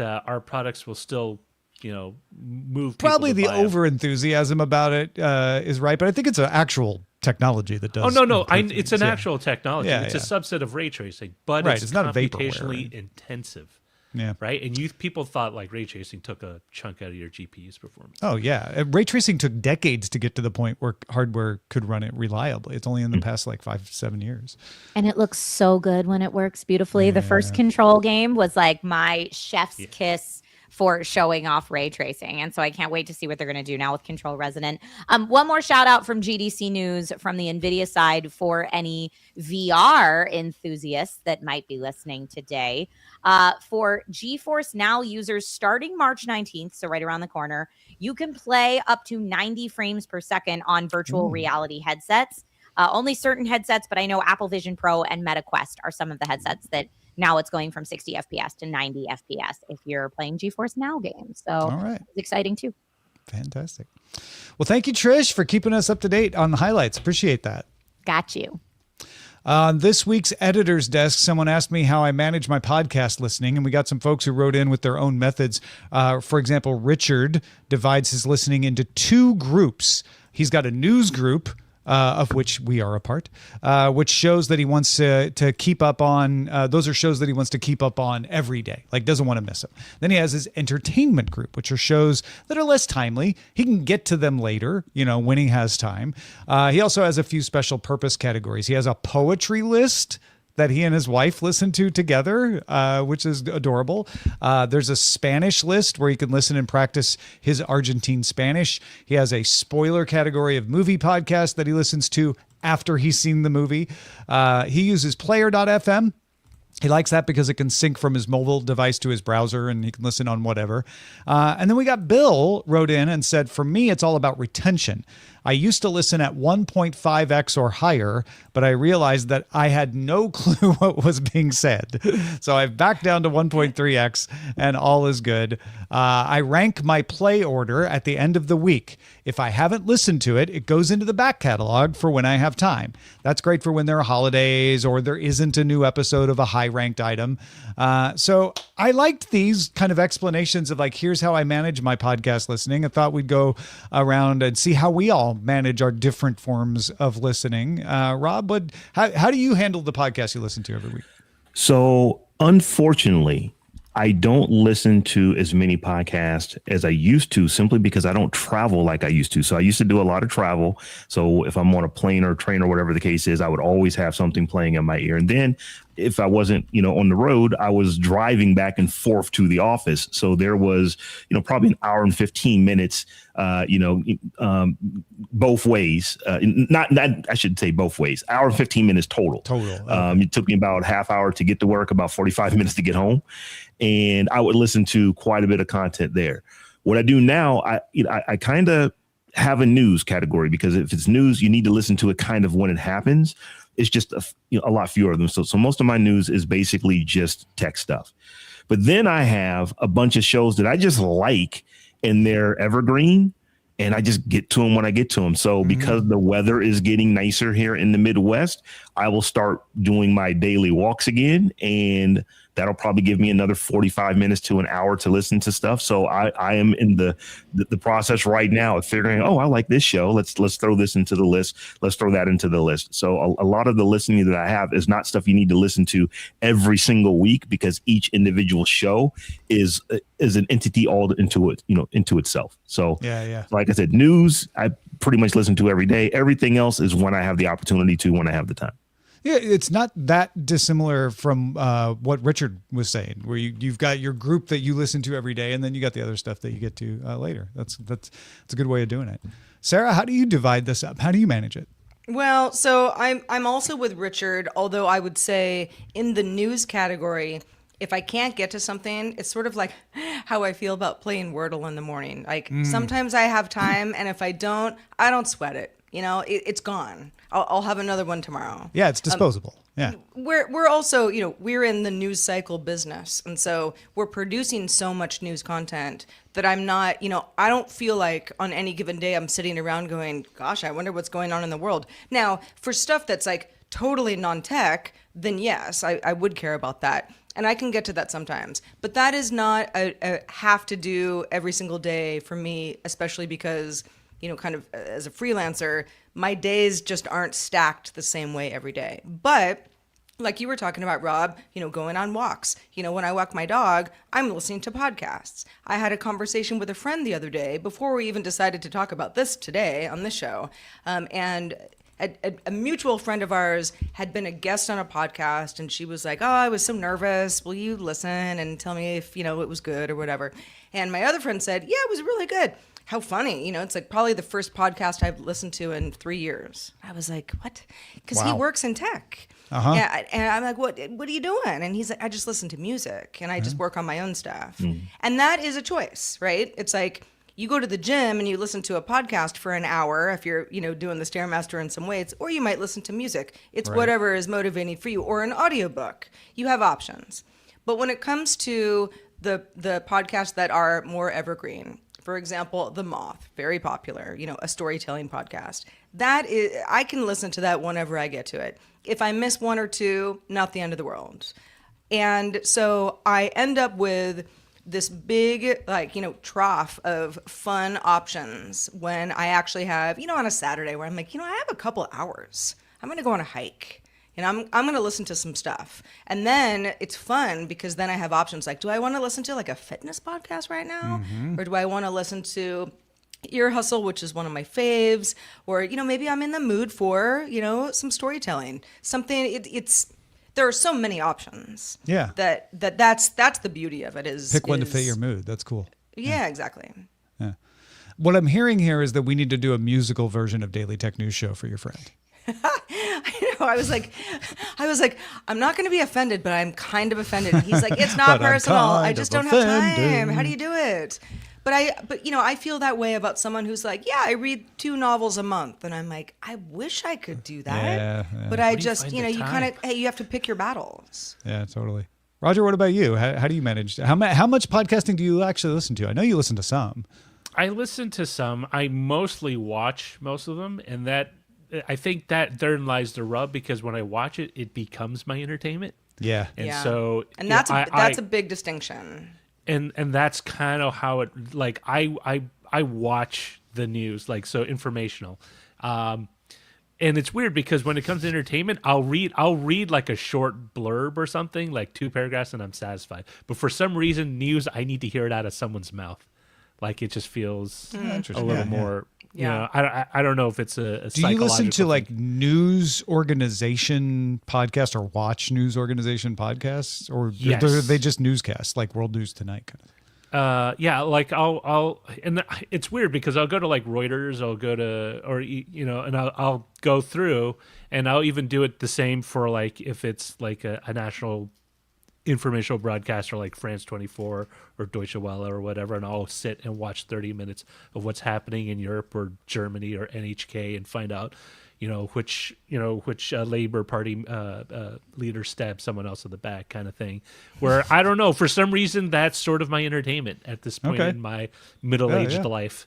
our products will still, move. Probably people the to buy 'em. over enthusiasm about it is right, but I think it's an actual technology that does. Oh no, improve it's things. an Yeah. actual technology. Yeah, it's yeah. a subset of ray tracing, but Right, it's not computationally vaporware. intensive. Yeah. Right, and people thought like ray tracing took a chunk out of your GPU's performance. Oh yeah, ray tracing took decades to get to the point where hardware could run it reliably. It's only in the past like 5-7 years. And it looks so good when it works beautifully. The first Control game was like my chef's kiss for showing off ray tracing. And so I can't wait to see what they're going to do now with Control Resonant. One more shout out from GDC News from the NVIDIA side for any VR enthusiasts that might be listening today. For GeForce Now users starting March 19th, so right around the corner, you can play up to 90 frames per second on virtual reality headsets. Only certain headsets, but I know Apple Vision Pro and Meta Quest are some of the headsets that now it's going from 60 FPS to 90 FPS if you're playing GeForce Now games. So All right. it's exciting too. Fantastic. Well, thank you, Trish, for keeping us up to date on the highlights. Appreciate that. Got you. On this week's editor's desk, someone asked me how I manage my podcast listening, and we got some folks who wrote in with their own methods. For example, Richard divides his listening into 2 groups. He's got a news group, of which we are a part, which shows that he wants to keep up on. Those are shows that he wants to keep up on every day, like doesn't want to miss them. Then he has his entertainment group, which are shows that are less timely. He can get to them later, when he has time. He also has a few special purpose categories. He has a poetry list that he and his wife listen to together, which is adorable. There's a Spanish list where you can listen and practice his Argentine Spanish. He has a spoiler category of movie podcasts that he listens to after he's seen the movie. He uses player.fm. He likes that because it can sync from his mobile device to his browser and he can listen on whatever. And then we got Bill wrote in and said, for me, it's all about retention. I used to listen at 1.5x or higher, but I realized that I had no clue what was being said. So I've backed down to 1.3x and all is good. I rank my play order at the end of the week. If I haven't listened to it, it goes into the back catalog for when I have time. That's great for when there are holidays or there isn't a new episode of a high-ranked item. So I liked these kind of explanations of like, here's how I manage my podcast listening. I thought we'd go around and see how we all manage our different forms of listening. Robb, how do you handle the podcast you listen to every week? So unfortunately, I don't listen to as many podcasts as I used to simply because I don't travel like I used to. So I used to do a lot of travel. So if I'm on a plane or train or whatever the case is, I would always have something playing in my ear. And then if I wasn't, on the road, I was driving back and forth to the office. So there was, probably an hour and 15 minutes, both ways. Not I should say both ways. Hour and 15 minutes total. Okay. It took me about half hour to get to work, about 45 minutes to get home. And I would listen to quite a bit of content there. What I do now, I kind of have a news category, because if it's news, you need to listen to it kind of when it happens. It's just a lot fewer of them. So most of my news is basically just tech stuff. But then I have a bunch of shows that I just like, and they're evergreen, and I just get to them when I get to them. So because the weather is getting nicer here in the Midwest, I will start doing my daily walks again, and that'll probably give me another 45 minutes to an hour to listen to stuff. So I am in the process right now of figuring, I like this show. Let's throw this into the list. Let's throw that into the list. So a lot of the listening that I have is not stuff you need to listen to every single week, because each individual show is an entity all into itself. So like I said, news, I pretty much listen to every day. Everything else is when I have the opportunity to, when I have the time. Yeah, it's not that dissimilar from what Richard was saying, where you've got your group that you listen to every day, and then you got the other stuff that you get to later. That's a good way of doing it. Sarah, how do you divide this up? How do you manage it? Well, so I'm also with Richard, although I would say in the news category, if I can't get to something, it's sort of like how I feel about playing Wordle in the morning. Like sometimes I have time, and if I don't sweat it. It's gone. I'll have another one tomorrow. Yeah, it's disposable. Yeah. We're also, we're in the news cycle business. And so we're producing so much news content that I'm not, I don't feel like on any given day I'm sitting around going, gosh, I wonder what's going on in the world. Now, for stuff that's like totally non-tech, then yes, I would care about that. And I can get to that sometimes. But that is not a have to do every single day for me, especially because, kind of as a freelancer, my days just aren't stacked the same way every day. But like you were talking about, Rob, going on walks. When I walk my dog, I'm listening to podcasts. I had a conversation with a friend the other day before we even decided to talk about this today on this show. And a mutual friend of ours had been a guest on a podcast, and she was like, I was so nervous. Will you listen and tell me if, it was good or whatever? And my other friend said, yeah, it was really good. How funny. It's like probably the first podcast I've listened to in 3 years. I was like, what? Because he works in tech. Uh-huh. Yeah, and I'm like, what are you doing? And he's like, I just listen to music, and I just work on my own stuff. And that is a choice, right? It's like you go to the gym and you listen to a podcast for an hour if you're, doing the Stairmaster and some weights, or you might listen to music. It's whatever is motivating for you, or an audiobook. You have options. But when it comes to the podcasts that are more evergreen, for example, The Moth, very popular, a storytelling podcast. That is, I can listen to that whenever I get to it. If I miss one or two, not the end of the world. And so I end up with this big, trough of fun options when I actually have, on a Saturday where I'm like, I have a couple hours. I'm going to go on a hike. And I'm going to listen to some stuff. And then it's fun because then I have options like, do I want to listen to like a fitness podcast right now? Or do I want to listen to Ear Hustle, which is one of my faves? Or, maybe I'm in the mood for, some storytelling. Something, there are so many options. Yeah. That's the beauty of it is. Pick one to fit your mood. That's cool. Yeah, exactly. Yeah. What I'm hearing here is that we need to do a musical version of Daily Tech News Show for your friend. I know. I was like, I'm not going to be offended, but I'm kind of offended. And he's like, it's not personal. I just don't have time. How do you do it? But I feel that way about someone who's like, yeah, I read 2 novels a month, and I'm like, I wish I could do that. Yeah. But I just, you kind of, you have to pick your battles. Yeah, totally. Roger, what about you? How do you manage? How much podcasting do you actually listen to? I know you listen to some. I listen to some. I mostly watch most of them, and that. I think that therein lies the rub, because when I watch it, it becomes my entertainment. Yeah. And so that's a big distinction. And that's kind of how it, like, I watch the news, like, so informational. And it's weird because when it comes to entertainment, I'll read like a short blurb or something, like 2 paragraphs, and I'm satisfied. But for some reason, news, I need to hear it out of someone's mouth. Like, it just feels a little more. Yeah. I don't know if it's a Do you listen to thing. like news organization podcasts or watch news organization podcasts, or Yes. are they just newscasts like World News Tonight kind of? Yeah, like and it's weird because I'll go to like Reuters, I'll go to, or and I'll go through, and I'll even do it the same for like if it's like a national informational broadcaster like France 24 or Deutsche Welle or whatever, and I'll sit and watch 30 minutes of what's happening in Europe or Germany or NHK and find out, which Labor Party leader stabbed someone else in the back, kind of thing. Where I don't know, for some reason that's sort of my entertainment at this point in my middle-aged life.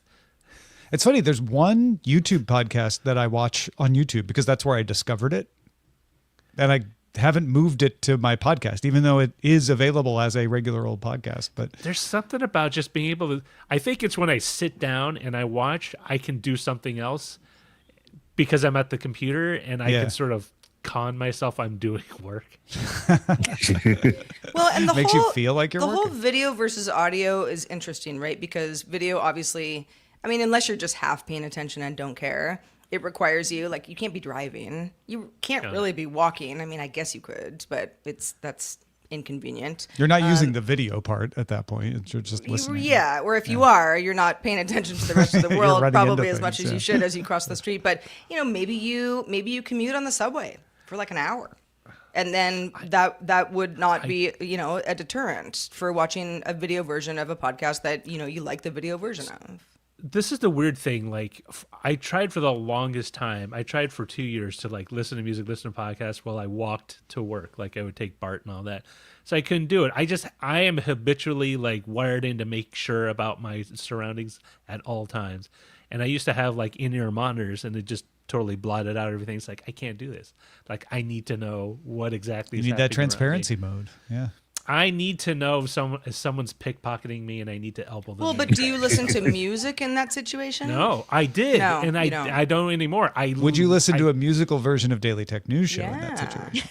It's funny. There's one YouTube podcast that I watch on YouTube because that's where I discovered it, and I haven't moved it to my podcast, even though it is available as a regular old podcast. But there's something about just being able to, I think it's when I sit down and I watch, I can do something else because I'm at the computer and I can sort of con myself I'm doing work. Well, and makes you feel like you're the working. whole video versus audio is interesting, right? Because video, obviously, I mean, unless you're just half paying attention and don't care, it requires you, like, you can't be driving. You can't really be walking. I mean, I guess you could, but that's inconvenient. You're not using the video part at that point. You're just listening. Yeah, or if you are, you're not paying attention to the rest of the world probably as much as you should as you cross the street. But, maybe you commute on the subway for like an hour. And then that would not be, a deterrent for watching a video version of a podcast that, you like the video version of. This is the weird thing. Like, I tried for the longest time. I tried for 2 years to like listen to music, listen to podcasts while I walked to work. Like I would take BART and all that. So I couldn't do it. I am habitually like wired in to make sure about my surroundings at all times. And I used to have like in-ear monitors and it just totally blotted out everything. It's like, I can't do this. Like, I need to know what exactly is happening. You need that transparency around me. mode. Yeah. I need to know if someone's pickpocketing me and I need to elbow them. Well, but do you listen to music in that situation? No, I did. No, and I don't anymore. Would you listen to a musical version of Daily Tech News Show in that situation?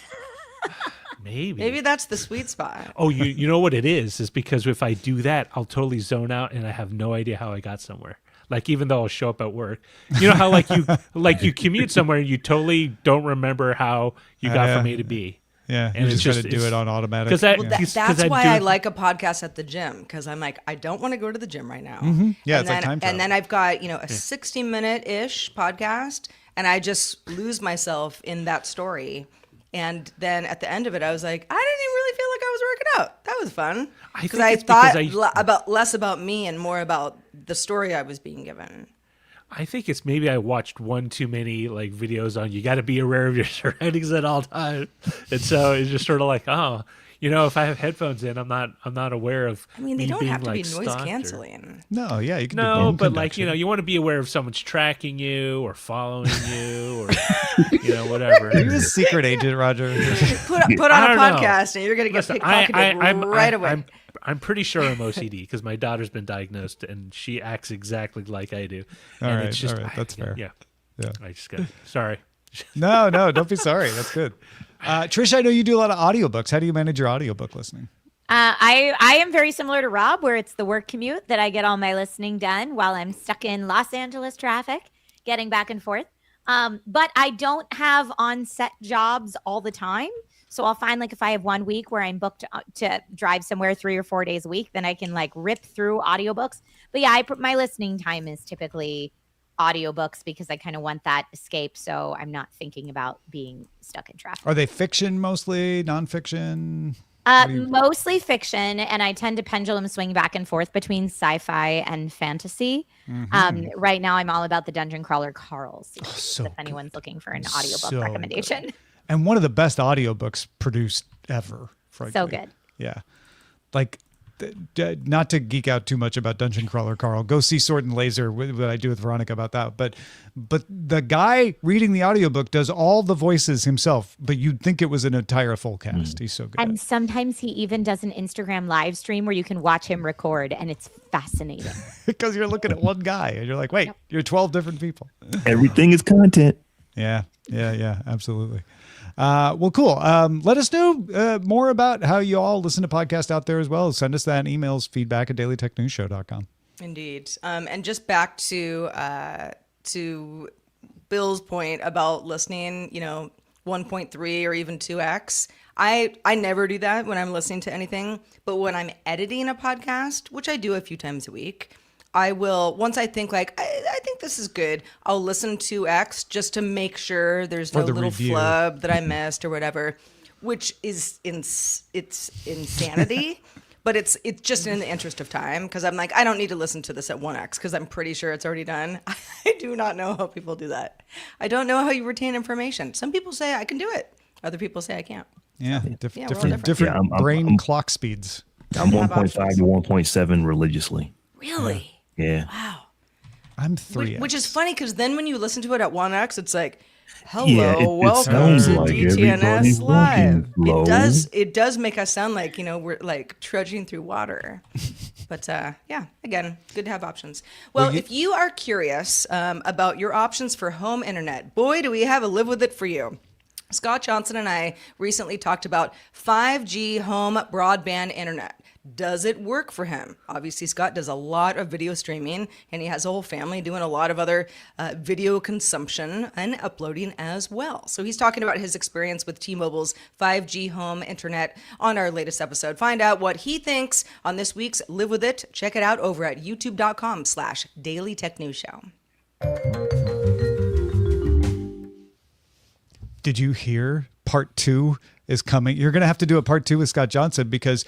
Maybe that's the sweet spot. Oh, you know what it is because if I do that, I'll totally zone out and I have no idea how I got somewhere. Like, even though I'll show up at work, you know how you commute somewhere and you totally don't remember how you got from A to B. Yeah, and you just got to do it on automatic. That's why I like a podcast at the gym, because I'm like, I don't want to go to the gym right now. Mm-hmm. Yeah, it's like time travel. And then I've got, a 60-minute-ish podcast, and I just lose myself in that story. And then at the end of it, I was like, I didn't even really feel like I was working out. That was fun. Because I thought less about me and more about the story I was being given. I think it's maybe I watched one too many like videos on you got to be aware of your surroundings at all times, and so it's just sort of like, if I have headphones in, I'm not aware of. I mean, they don't being, have to like, be noise canceling. No, yeah, you can. No, but like you want to be aware if someone's tracking you or following you or whatever. Are you a secret agent, Roger? Put on a podcast and you're gonna get pickpocketed right away. I'm pretty sure I'm OCD because my daughter's been diagnosed and she acts exactly like I do. All and right, it's just, that's fair. Yeah. I just got sorry. No, don't be sorry. That's good. Trisha, I know you do a lot of audiobooks. How do you manage your audiobook listening? I am very similar to Rob, where it's the work commute that I get all my listening done while I'm stuck in Los Angeles traffic, getting back and forth. But I don't have on-set jobs all the time. So I'll find like if I have 1 week where I'm booked to drive somewhere 3 or 4 days a week, then I can like rip through audiobooks. But yeah, my listening time is typically audiobooks because I kind of want that escape. So I'm not thinking about being stuck in traffic. Are they fiction mostly, nonfiction? Mostly fiction. And I tend to pendulum swing back and forth between sci-fi and fantasy. Mm-hmm. Right now I'm all about the Dungeon Crawler Carl series, if anyone's looking for an audiobook recommendation. Good. And one of the best audiobooks produced ever. Frankly. So good. Yeah. Like, not to geek out too much about Dungeon Crawler Carl, go see Sword and Laser, what I do with Veronica about that. But the guy reading the audiobook does all the voices himself, but you'd think it was an entire full cast. He's so good. And sometimes he even does an Instagram live stream where you can watch him record, and it's fascinating. Because you're looking at one guy, and you're like, wait, you're 12 different people. Everything is content. Yeah, absolutely. Well, cool. Let us know more about how you all listen to podcasts out there as well. Send us that in emails, feedback@dailytechnewsshow.com. Indeed. And just back to Bill's point about listening, 1.3 or even 2x. I never do that when I'm listening to anything, but when I'm editing a podcast, which I do a few times a week, I will, once I think like, I think this is good, I'll listen to X just to make sure there's no little flub that I missed or whatever. which is it's insanity. But it's just in the interest of time, because I'm like, I don't need to listen to this at 1x because I'm pretty sure it's already done. I do not know how people do that. I don't know how you retain information. Some people say I can do it. Other people say I can't. Yeah, we're all different Yeah, brain clock speeds. I'm 1.5 to 1.7 religiously. Really? Yeah. Wow. I'm 3x. Which is funny, because then when you listen to it at 1x, it's like, hello, Yeah, it welcome sounds to like DTNS everybody's Live. walking It does make us sound like, we're like trudging through water. But yeah, again, good to have options. Well, if you are curious about your options for home internet, boy, do we have a live with it for you. Scott Johnson and I recently talked about 5G home broadband internet. Does it work for him? Obviously, Scott does a lot of video streaming, and he has a whole family doing a lot of other video consumption and uploading as well. So he's talking about his experience with T-Mobile's 5G home internet on our latest episode. Find out what he thinks on this week's Live With It. Check it out over at youtube.com/Daily Tech News Show. Did you hear part 2 is coming? You're going to have to do a part 2 with Scott Johnson because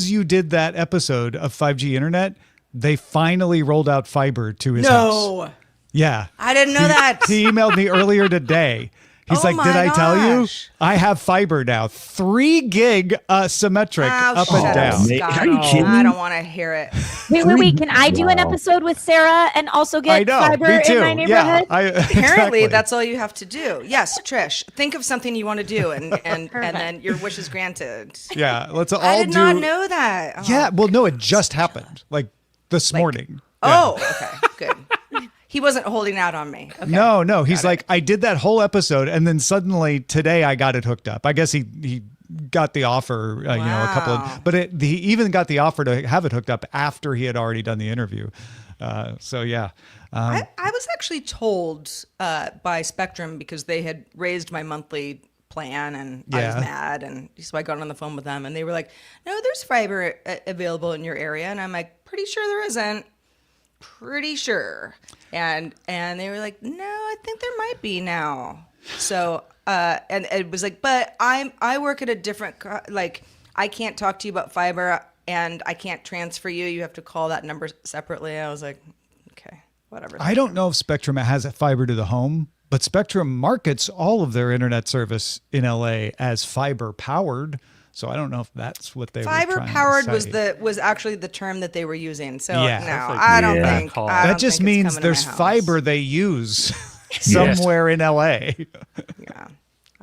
you did that episode of 5G internet, they finally rolled out fiber to his house. No, Yeah. I didn't know that. He emailed me earlier today. He's Oh like, my did I tell you? gosh. I have fiber now. 3 gig symmetric up and shut down. up, Man, Scott. are you kidding I me? don't want to hear it. Wait. Can I do an Wow. episode with Sarah and also I get know. fiber Me too. in my neighborhood? Yeah. Apparently, exactly. that's all you have to do. Yes, Trish, think of something you want to do, and then your wish is granted. Yeah. Let's all I did do. not know that. Oh. Yeah. Well, no, it just happened like this morning. Oh, okay, good. He wasn't holding out on me. Okay. No. He's like, I did that whole episode, and then suddenly today I got it hooked up. I guess he got the offer, a couple Wow. of, but he even got the offer to have it hooked up after he had already done the interview. So yeah. I was actually told by Spectrum, because they had raised my monthly plan, and I was Yeah. mad, and so I got on the phone with them, and they were like, "No, there's fiber available in your area," and I'm like, "Pretty sure there isn't." Pretty sure, and they were like, "No, I think there might be now." So and it was like, "But I work at a different like, I can't talk to you about fiber, and I can't transfer you. You have to call that number separately." I was like, "Okay, whatever." I don't know if Spectrum has a fiber to the home, but Spectrum markets all of their internet service in LA as fiber powered. So I don't know if that's what they were Fiber trying powered to say. was actually the term that they were using. So Yeah. no, That's like I don't Yeah. think Call. I That don't just think it's means coming to there's my house. fiber they use somewhere in LA. Yeah,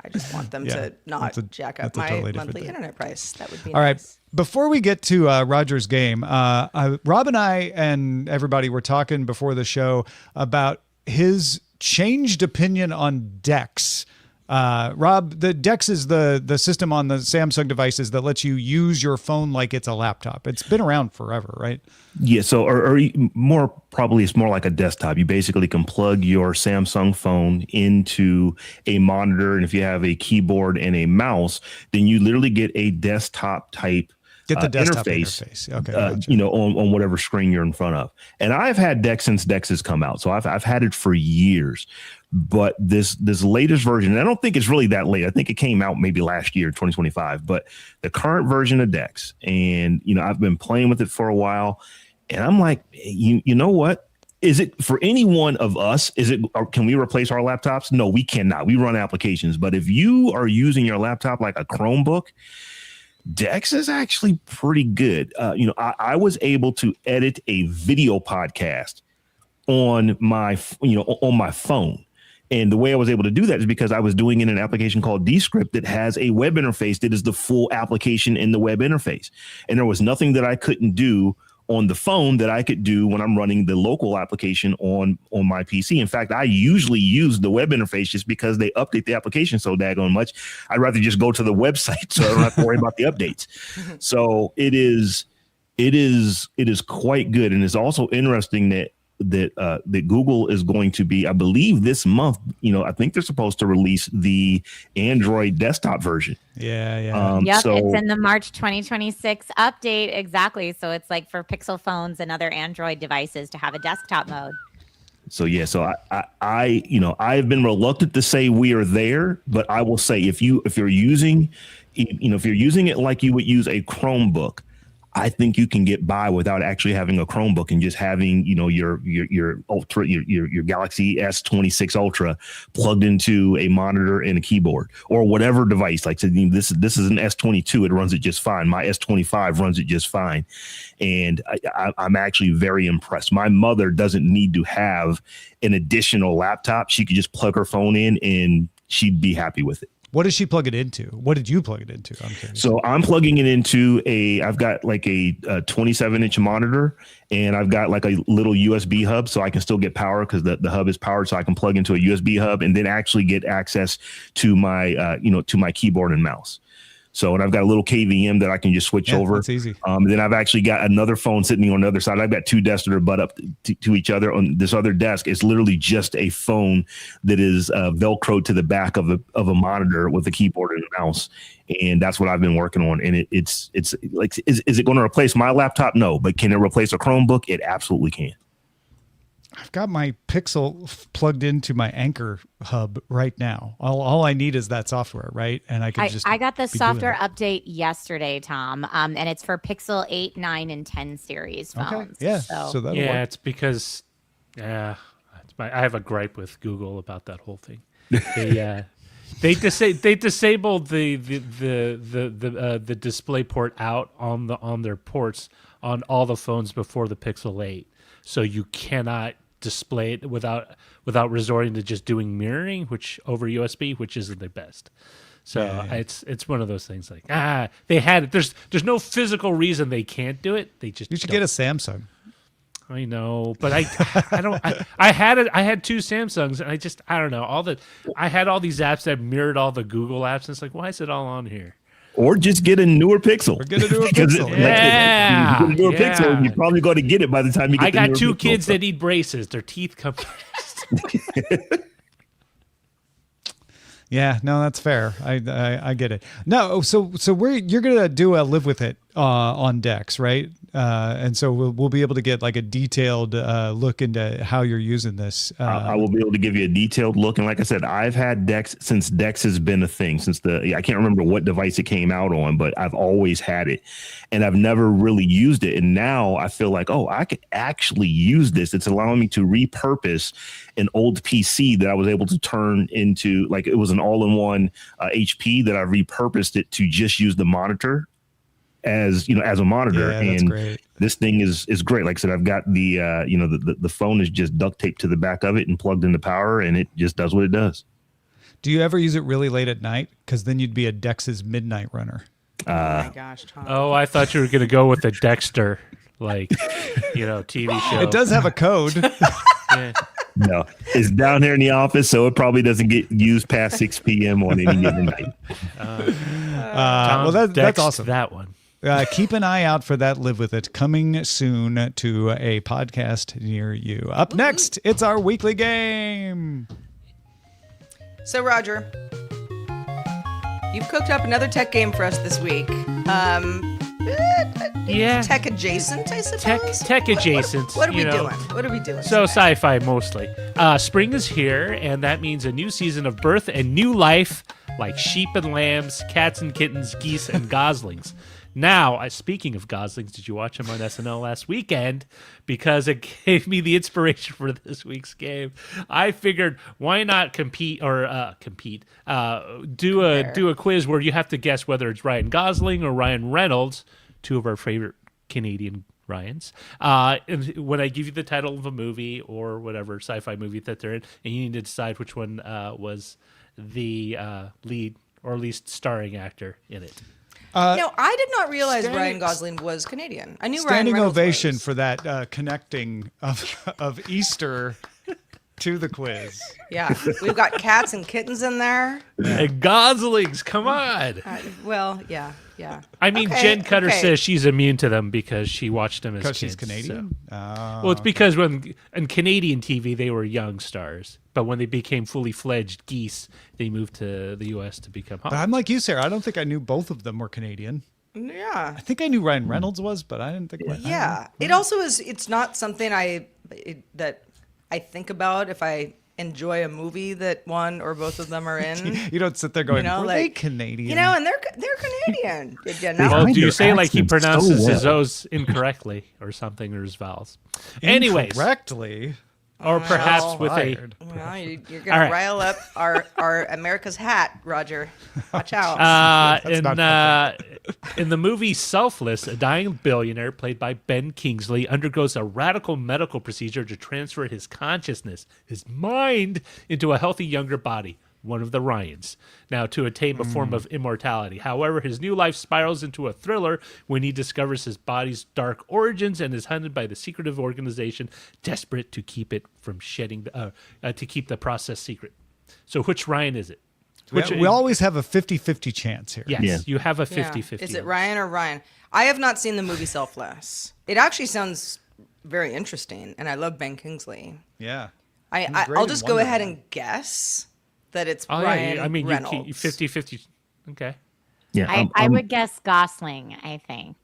I just want them Yeah, to not that's a- jack up that's a my totally different monthly thing. internet price. That would be All right. nice. Before we get to Roger's game, Rob and I and everybody were talking before the show about his changed opinion on DeX. Rob, the DeX is the system on the Samsung devices that lets you use your phone like it's a laptop. It's been around forever, right? Yeah, so or more probably it's more like a desktop. You basically can plug your Samsung phone into a monitor, and if you have a keyboard and a mouse, then you literally get a desktop type Get the desktop interface. Okay. Gotcha. on whatever screen you're in front of. And I've had DeX since DeX has come out, so I've had it for years. But this latest version, and I don't think it's really that late. I think it came out maybe last year, 2025. But the current version of DeX, and I've been playing with it for a while, and I'm like, you know what? Is it for any one of us? Or can we replace our laptops? No, we cannot. We run applications. But if you are using your laptop like a Chromebook, DeX is actually pretty good. I was able to edit a video podcast on my phone. And the way I was able to do that is because I was doing it in an application called Descript that has a web interface that is the full application in the web interface. And there was nothing that I couldn't do on the phone that I could do when I'm running the local application on my PC. In fact, I usually use the web interface just because they update the application so daggone much. I'd rather just go to the website so I don't have to worry about the updates. So it is quite good. And it's also interesting that Google is going to be, I believe this month, I think they're supposed to release the Android desktop version. Yeah. Yep, So it's in the March 2026 update. Exactly. So it's like for Pixel phones and other Android devices to have a desktop mode. So yeah, so I've been reluctant to say we are there, but I will say if you're using it like you would use a Chromebook, I think you can get by without actually having a Chromebook and just having, your Ultra, your Galaxy S26 Ultra plugged into a monitor and a keyboard or whatever device. Like this is an S22. It runs it just fine. My S25 runs it just fine. And I'm actually very impressed. My mother doesn't need to have an additional laptop. She could just plug her phone in and she'd be happy with it. What does she plug it into? What did you plug it into? I'm curious. So I'm plugging it into I've got like a 27-inch monitor, and I've got like a little USB hub, so I can still get power because the hub is powered, so I can plug into a USB hub and then actually get access to my to my keyboard and mouse. So, and I've got a little KVM that I can just switch over. That's easy. Then I've actually got another phone sitting on the other side. I've got two desks that are butt up to each other. On this other desk, it's literally just a phone that is Velcroed to the back of a monitor with a keyboard and a mouse. And that's what I've been working on. And it's like, is it going to replace my laptop? No, but can it replace a Chromebook? It absolutely can. I've got my Pixel plugged into my Anchor hub right now. All I need is that software, right? And I got the software update yesterday, Tom, and it's for Pixel 8, 9, and 10 series phones. Okay. Yeah. So that'll work. It's because I have a gripe with Google about that whole thing. They disabled the display port out on their ports on all the phones before the Pixel 8. So you cannot display it without resorting to just doing mirroring, which over USB, which isn't the best. So it's one of those things like they had it. There's no physical reason they can't do it. They just you should get a Samsung. I know, but I don't. I had two Samsungs, and I don't know. I had all these apps that mirrored all the Google apps, and it's like, why is it all on here? Or just get a newer Pixel. Or get a newer Pixel. You get a newer Pixel, you're probably going to get it by the time you get the newer Pixel. I got two kids that need braces. Their teeth come first. Yeah, no, that's fair. I get it. No, so you're gonna do a live with it on Dex, right? And so we'll be able to get like a detailed look into how you're using this. I will be able to give you a detailed look, and like I said, I've had Dex since Dex has been a thing. Since I can't remember what device it came out on, but I've always had it, and I've never really used it. And now I feel like, I could actually use this. It's allowing me to repurpose an old PC that I was able to turn into, like, it was an all-in-one HP that I repurposed it to just use the monitor as a monitor. Yeah, that's and great. This thing is great. Like I said, I've got the the phone is just duct taped to the back of it and plugged into power, and it just does what it does. Do you ever use it really late at night? Because then you'd be a Dex's midnight runner. Oh my gosh, Tom. Oh, I thought you were gonna go with the Dexter, like, TV show. It does have a code. Yeah. No, it's down here in the office, so it probably doesn't get used past 6 p.m. on any given night. Well, that's awesome. That one. Keep an eye out for that Live With It coming soon to a podcast near you. Up next, it's our weekly game. So, Roger, you've cooked up another tech game for us this week. Tech adjacent, I suppose. Tech adjacent. What are we doing? What are we doing? So today? sci-fi mostly. Spring is here, and that means a new season of birth and new life, like sheep and lambs, cats and kittens, geese and goslings. Now, speaking of goslings, did you watch them on SNL last weekend? Because it gave me the inspiration for this week's game. I figured, why not do a quiz where you have to guess whether it's Ryan Gosling or Ryan Reynolds, two of our favorite Canadian Ryans. And when I give you the title of a movie or whatever sci-fi movie that they're in, and you need to decide which one was the lead or at least starring actor in it. No, I did not realize Ryan Gosling was Canadian. I knew standing Ryan Reynolds ovation was. For that connecting of Easter to the quiz. Yeah, we've got cats and kittens in there. And goslings, come on. Yeah. I mean, Okay, Jen Cutter okay. says she's immune to them because she watched them as Because kids. she's Canadian? So. Well, it's because when in Canadian TV they were young stars, but when they became fully fledged geese, they moved to the U.S. to become. But I'm like you, Sarah. I don't think I knew both of them were Canadian. Yeah. I think I knew Ryan Reynolds was, but I didn't think. Yeah. It also is. It's not something that I think about if I enjoy a movie that one or both of them are in. You don't sit there going, You know, were they like, Canadian? And they're Canadian. Did you know? They Well, hide do you their say like he accents so pronounces his well. O's incorrectly or something, or his vowels? Anyways, Correctly. or perhaps Well, with a Fired. Well, you're All gonna right. rile up our America's hat, Roger. Watch out. in the movie Selfless, a dying billionaire played by Ben Kingsley undergoes a radical medical procedure to transfer his consciousness, his mind, into a healthy younger body, one of the Ryans, now to attain a form of immortality. However, his new life spirals into a thriller when he discovers his body's dark origins and is hunted by the secretive organization desperate to keep it from shedding, to keep the process secret. So which Ryan is it? We always have a 50-50 chance here. Yes, Yeah. you have a Yeah. 50-50. Is it Ryan or Ryan? I have not seen the movie Selfless. It actually sounds very interesting, and I love Ben Kingsley. Yeah. I'll great just in go Wonder ahead Man. and guess that it's Oh, Ryan yeah. I mean, Reynolds. you 50-50. Okay. Yeah, I would guess Gosling, I think.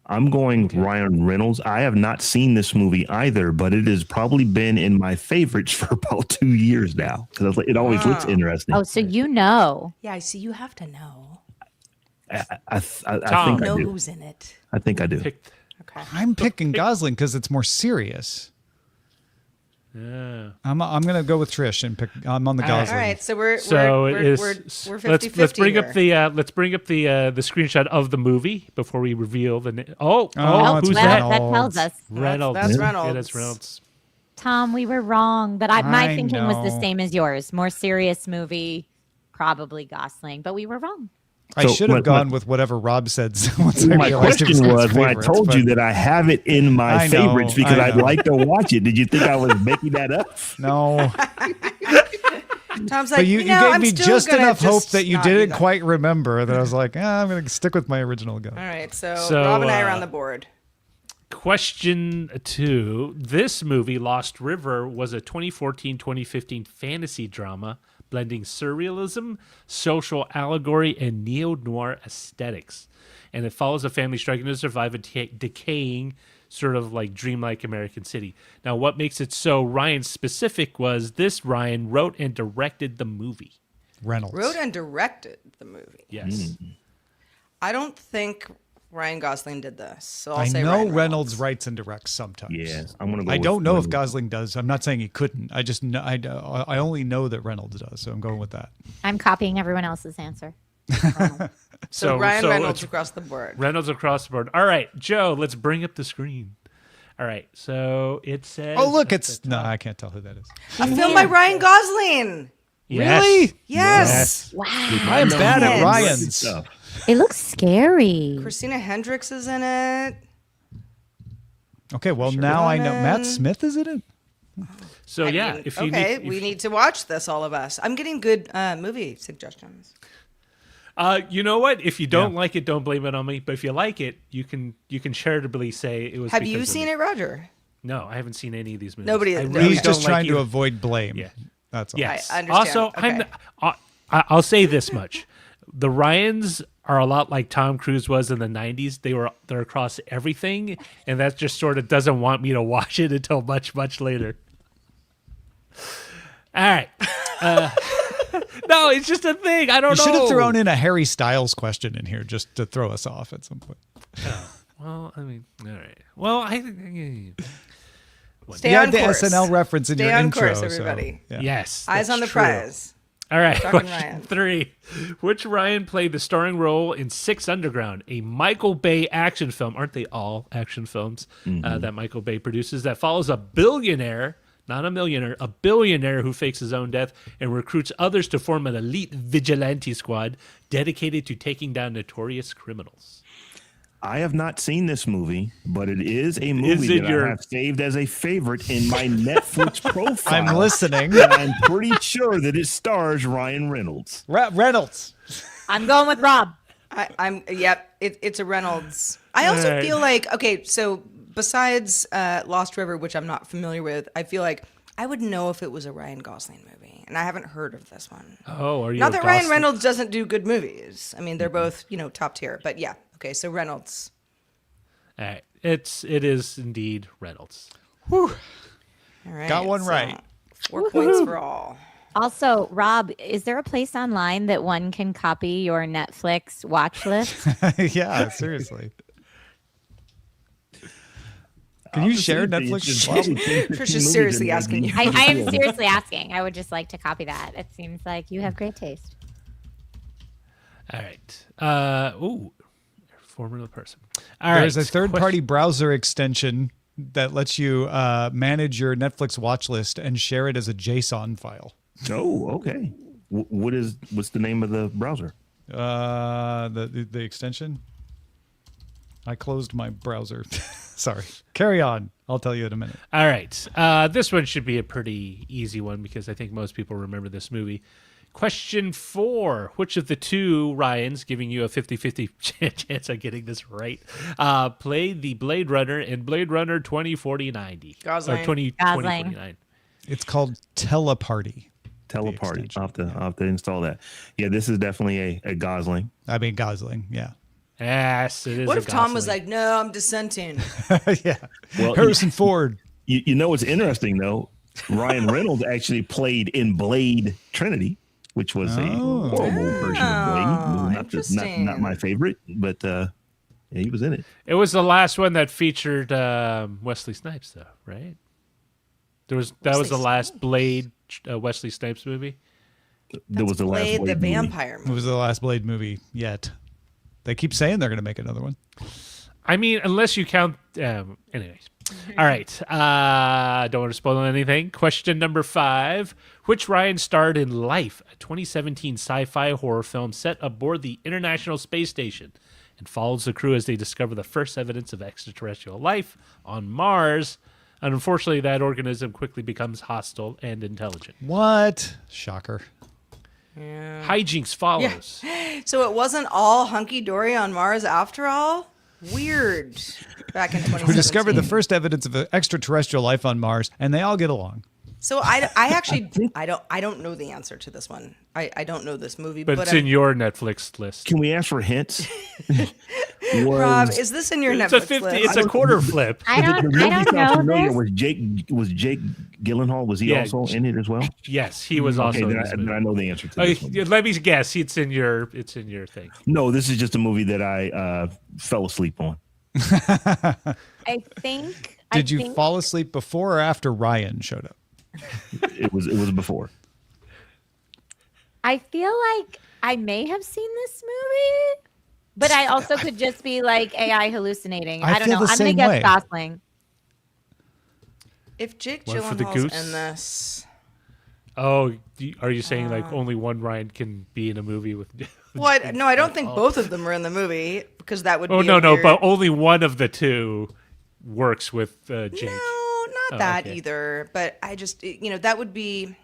I'm going Ryan Reynolds. I have not seen this movie either, but it has probably been in my favorites for about 2 years now because it always looks interesting. Oh, so you know. Yeah, I see. You have to know. I think Tom. I Know do. who's in it. I think I do. Picked. Okay. I'm picking Gosling because it's more serious. Yeah. I'm gonna go with Trish and pick. I'm on the All right. Gosling. All right. So we're So we're, it is. we're 50-50 let's bring here. up the screenshot of the movie before we reveal the name. Oh, it's who's well, that? that tells us. Reynolds. That's Yeah, Reynolds. that's Reynolds. Tom, we were wrong, but my I thinking was the know. same as yours. More serious movie, probably Gosling, but we were wrong. I So should have my- gone with whatever Rob said. Once I My realized it question his was when I favorites, told but- you that I have it in my I know, favorites because I I'd know. like to watch it. Did you think I was making that up? No, Tom's like, but you know, gave I'm me still just gonna enough hope just that you not do didn't that. quite remember that I was like, I'm going to stick with my original go. All right. So So, Rob and I are on the board. Question 2. This movie, Lost River, was a 2014-2015 fantasy drama blending surrealism, social allegory, and neo-noir aesthetics. And it follows a family struggling to survive a decaying, sort of like dreamlike American city. Now, what makes it so Ryan specific was this Ryan wrote and directed the movie. Reynolds. Wrote and directed the movie. Yes. I don't think Ryan Gosling did this, so I'll I say know Ryan Reynolds writes and directs sometimes. Yeah, I'm gonna go. I with don't know if Reynolds. Gosling does. I'm not saying he couldn't. I just know, I only know that Reynolds does, so I'm going with that. I'm copying everyone else's answer. So Ryan Reynolds it's across the board. Reynolds across the board. All right, Joe, let's bring up the screen. All right, so it says. Oh, look, it's no, I can't tell who that is. A film by Ryan Gosling. Yes. Really? Yes. Wow. I am bad at Yes. Ryan's. Stuff. It looks scary. Christina Hendricks is in it. Okay, well now I know. Matt Ronan. Smith is in it. So I yeah, mean, if you okay, need, we need to watch this, all of us. I'm getting good movie suggestions. you know what? If you don't like it, don't blame it on me. But if you like it, you can charitably say it was. Have you seen it, Roger? No, I haven't seen any of these movies. Nobody- I no. really He's just don't like trying to either. avoid blame. Yeah. That's all. Yes. I understand. Also, Okay. I'll say this much: the Ryans are a lot like Tom Cruise was in the '90s. They're across everything, and that just sort of doesn't want me to watch it until much later. All right. No, it's just a thing. I don't You know. should have thrown in a Harry Styles question in here just to throw us off at some point. Well, I mean, all right. Well, Stay You on had the course. SNL reference in Stay your on intro. course, so, everybody. yeah. yes. Eyes on the that's true. prize. All right. Talking Question Ryan. 3. Which Ryan played the starring role in Six Underground, a Michael Bay action film? Aren't they all action films that Michael Bay produces that follows a billionaire, not a millionaire, a billionaire who fakes his own death and recruits others to form an elite vigilante squad dedicated to taking down notorious criminals? I have not seen this movie, but it is a movie it that your- I have saved as a favorite in my Netflix profile. I'm listening. And I'm pretty sure that it stars Ryan Reynolds. Reynolds. I'm going with Rob. It's a Reynolds. I also Alright. feel like, okay, so besides Lost River, which I'm not familiar with, I feel like I would know if it was a Ryan Gosling movie, and I haven't heard of this one. Oh, are you Not a that Ryan Gosling- Reynolds doesn't do good movies. I mean, they're both, top tier, but yeah. Okay, so Reynolds. All right. It is indeed Reynolds. All right, Got one right. 4 points for all. Also, Rob, is there a place online that one can copy your Netflix watch list? Yeah, seriously. Can you share Netflix? Trisha's seriously asking you. I am seriously asking. I would just like to copy that. It seems like you have great taste. All right. Formula person. All right. There's a third-party browser extension that lets you manage your Netflix watch list and share it as a JSON file. Oh, okay. What's the name of the browser? The extension. I closed my browser. Sorry. Carry on. I'll tell you in a minute. All right. This one should be a pretty easy one because I think most people remember this movie. Question 4. Which of the two Ryans, giving you a 50-50 chance of getting this right, played the Blade Runner in Blade Runner 2040-90? Gosling. Or 2049. It's called Teleparty. Teleparty. I'll have to install that. Yeah, this is definitely a Gosling. I mean, Gosling. Yeah. Yes, it is. What a if Tom was Gosling. like, "No, I'm dissenting"? Yeah. Well, Harrison Ford. You know what's interesting though? Ryan Reynolds actually played in Blade Trinity, which was a horrible version of Blade. Not my favorite, but yeah, he was in it. It was the last one that featured Wesley Snipes, though, right? That was the last Blade Wesley Snipes movie. There was the last Blade the Blade movie. vampire It movie. was the last Blade movie yet. They keep saying they're going to make another one. I mean, unless you count. Anyways. All right. Don't want to spoil anything. Question number 5. Which Ryan starred in Life, a 2017 sci-fi horror film set aboard the International Space Station and follows the crew as they discover the first evidence of extraterrestrial life on Mars? And unfortunately, that organism quickly becomes hostile and intelligent. What? Shocker. Hijinks follows. So it wasn't all hunky dory on Mars after all. Weird. Back in 2017. Who discovered the first evidence of extraterrestrial life on Mars, and they all get along. So I actually I don't know the answer to this one. I don't know this movie, But it's in your Netflix list. Can we ask for hints? Rob, is this in your It's Netflix a 50. list? It's a quarter flip. I don't know familiar this. with Jake Gyllenhaal? Was he Yeah, also in it as well? Yes, he was also. Okay, in this movie. then I know the answer to this one. Let me guess. It's in your thing. No, this is just a movie that I fell asleep on. I think. Did you fall asleep before or after Ryan showed up? It was before. I feel like I may have seen this movie, but I also could just be like AI hallucinating. I I don't feel know. the I'm gonna same guess way. Gosling. If Jake One for the Gyllenhaal's goose? in this, Oh, are you saying like only one Ryan can be in a movie with? what? No, I don't think both of them are in the movie because that would. Oh be no, a no, weird... but only one of the two works with Jake. No, not that okay. either. But I just, that would be.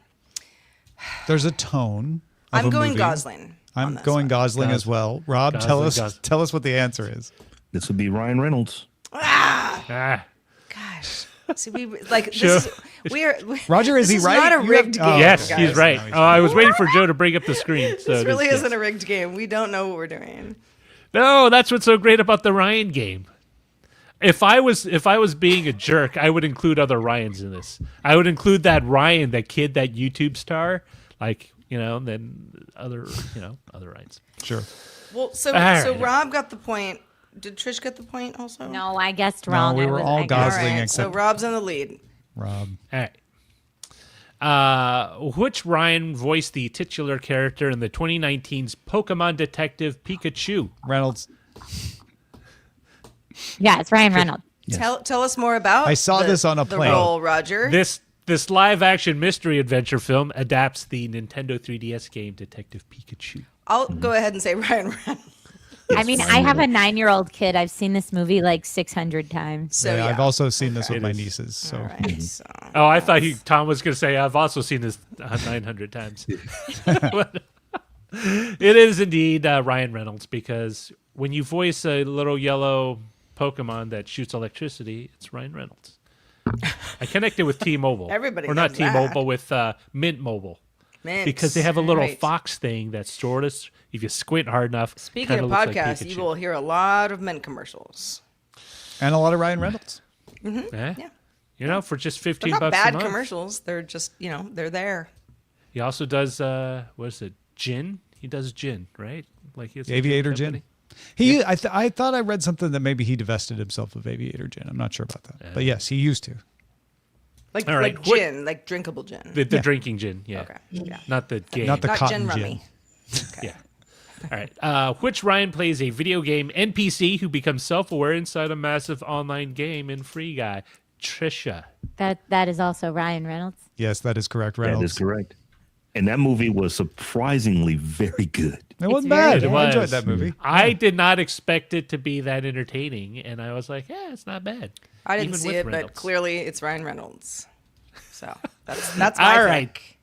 There's a tone. Of I'm a going movie. Gosling. on I'm this going one. Gosling as well. Rob, Gosling. tell us what the answer is. This would be Ryan Reynolds. Ah, Gosh. See, we like Sure. this. We are. Roger, is this he right? Not a You rigged have- game. Oh, yes, guys. he's right. No, he's I was waiting for Joe to bring up the screen. So This really just- isn't a rigged game. We don't know what we're doing. No, that's what's so great about the Ryan game. If I was being a jerk, I would include other Ryans in this. I would include that Ryan, that kid, that YouTube star, then other Ryans. Sure. Well, so right. Rob got the point. Did Trish get the point also? No, I guessed No, wrong. we I were was- all I All Gosling right. except So Rob's in the lead. Rob. All right. Which Ryan voiced the titular character in the 2019's Pokemon Detective Pikachu? Reynolds. Yeah, it's Ryan Reynolds. Tell us more about. I saw this on a the plane. role, Roger. This live-action mystery adventure film adapts the Nintendo 3DS game Detective Pikachu. I'll go ahead and say Ryan Reynolds. I mean, I have a 9-year-old kid. I've seen this movie like 600 times. So yeah, yeah. I've also seen this with It my is. nieces. So All right. So. Oh, I thought Tom was going to say, I've also seen this 900 times. It is indeed Ryan Reynolds, because when you voice a little yellow Pokemon that shoots electricity, it's Ryan Reynolds. I connected with T-Mobile. Everybody Or not knows that. T-Mobile, with Mint Mobile. Mint. Because they have a little Right. fox thing that sort of, if you squint hard enough, Speaking kinda of looks like podcasts, you Pikachu. will hear a lot of Mint commercials. and a lot of Ryan Reynolds. Eh? Yeah. for just They're 15 not bucks a bad month. commercials. They're just, they're there. He also does what is it? Gin? He does gin, right? Like he has a Aviator company. Gin. I thought I read something that maybe he divested himself of Aviator Gin. I'm not sure about that. But yes, he used to. Like, All right, like gin, like drinkable gin. The drinking gin, yeah. Okay. Yeah. Not the game. Not the Not cotton gin gin. rummy. Yeah. All right. Which Ryan plays a video game NPC who becomes self-aware inside a massive online game in Free Guy? Trisha. That is also Ryan Reynolds. Yes, that is correct, Reynolds. That is correct. And that movie was surprisingly very good. It wasn't very bad. good. I enjoyed was. that movie. I did not expect it to be that entertaining, and I was like, yeah, it's not bad. I didn't Even see with it, Reynolds. but clearly it's Ryan Reynolds. So that's my All right. pick.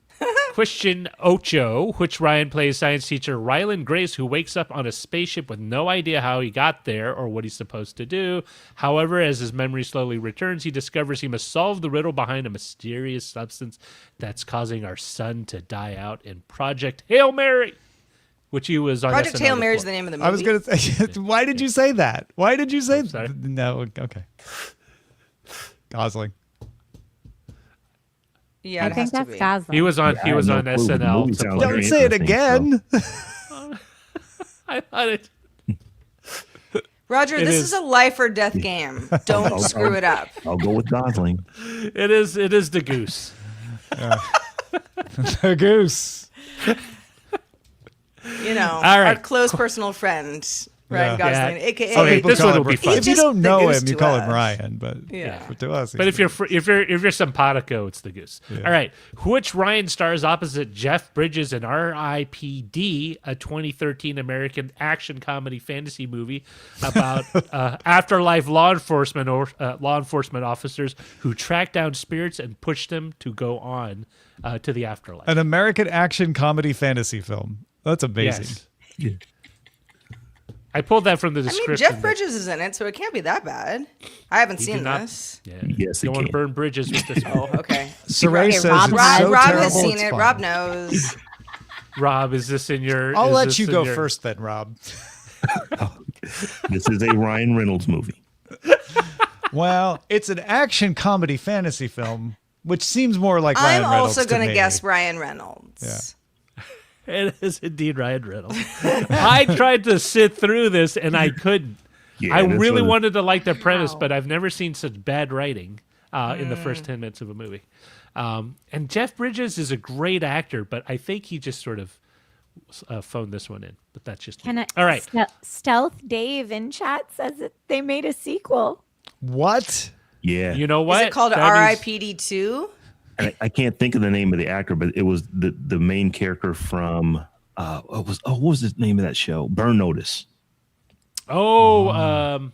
Question Ocho, which Ryan plays science teacher Rylan Grace, who wakes up on a spaceship with no idea how he got there or what he's supposed to do. However, as his memory slowly returns, he discovers he must solve the riddle behind a mysterious substance that's causing our sun to die out in Project Hail Mary, which he was on Project SNL Hail Mary is before. the name of the movie. I was going to say, why did you say that? Why did you say sorry. No, okay. Gosling. Yeah, I it think has to that's be. Gosling. He was on. Yeah, he I was have on no clue. The SNL. movie to sounds play- Don't very say it interesting, again. I thought it. Roger, It this is. is a life or death game. Don't screw it up. I'll go with Gosling. It is. It is the goose. A goose. All right. Our close personal friend, Ryan Yeah. Gosling, Yeah. aka. Okay, People this call one him will be Ryan. fun. If you Just don't the know goose him, you to call him us. Ryan. But Yeah. to us, But he's if you're simpatico, it's the goose. All right. Which Ryan stars opposite Jeff Bridges in R.I.P.D., a 2013 American action comedy fantasy movie about afterlife law enforcement officers who track down spirits and push them to go on to the afterlife. an American action comedy fantasy film. That's amazing. Yes. I pulled that from the I mean, description. Jeff Bridges is in it, so it can't be that bad. I haven't He seen did not- this. Yeah. Yes, it Don't want to can. burn bridges with this one. Oh, okay. Saray Okay, says Rob it's has- so Rob terrible. has seen it's it. fun. Rob knows. Rob, is this in your? I'll is let this you in go your- first then, Rob. This is a Ryan Reynolds movie. Well, it's an action comedy fantasy film, which seems more like Ryan I'm Reynolds also going to guess Ryan Reynolds. Yeah. It is indeed Ryan Reynolds. I tried to sit through this and I couldn't. Yeah, I this really was- wanted to like the premise, Wow. but I've never seen such bad writing in the first 10 minutes of a movie. And Jeff Bridges is a great actor, but I think he just sort of phoned this one in. But that's just me. All right. Stealth Dave in chat says that they made a sequel. What? Yeah. You know what? Is it called That means- R.I.P.D. 2? I can't think of the name of the actor, but it was the main character from what was the name of that show? Burn Notice. Oh,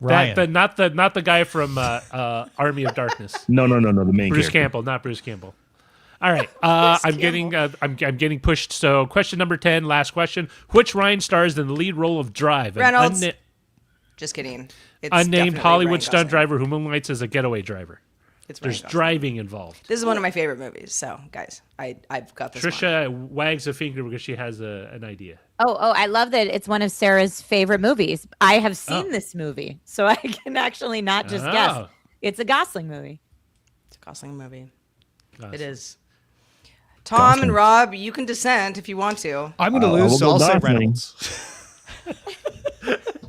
Ryan. not the guy from Army of Darkness. No, the main Bruce character. Campbell, not Bruce Campbell. All right, I'm getting pushed. So, question number 10, last question: which Ryan stars in the lead role of Drive? An Reynolds. Just kidding. It's unnamed definitely Hollywood Ryan stunt Gosling. driver who moonlights as a getaway driver. It's Ryan There's Gosling. driving involved. This is one of my favorite movies. So, guys, I've got this one. Trisha wags a finger because she has an idea. Oh, I love that it's one of Sarah's favorite movies. I have seen this movie, so I can actually not just Oh. guess. It's a Gosling movie. It's a Gosling movie. Awesome. It is. Tom and Rob, you can dissent if you want to. I'm going to I lose, will so go I'll say Gosling. Reynolds.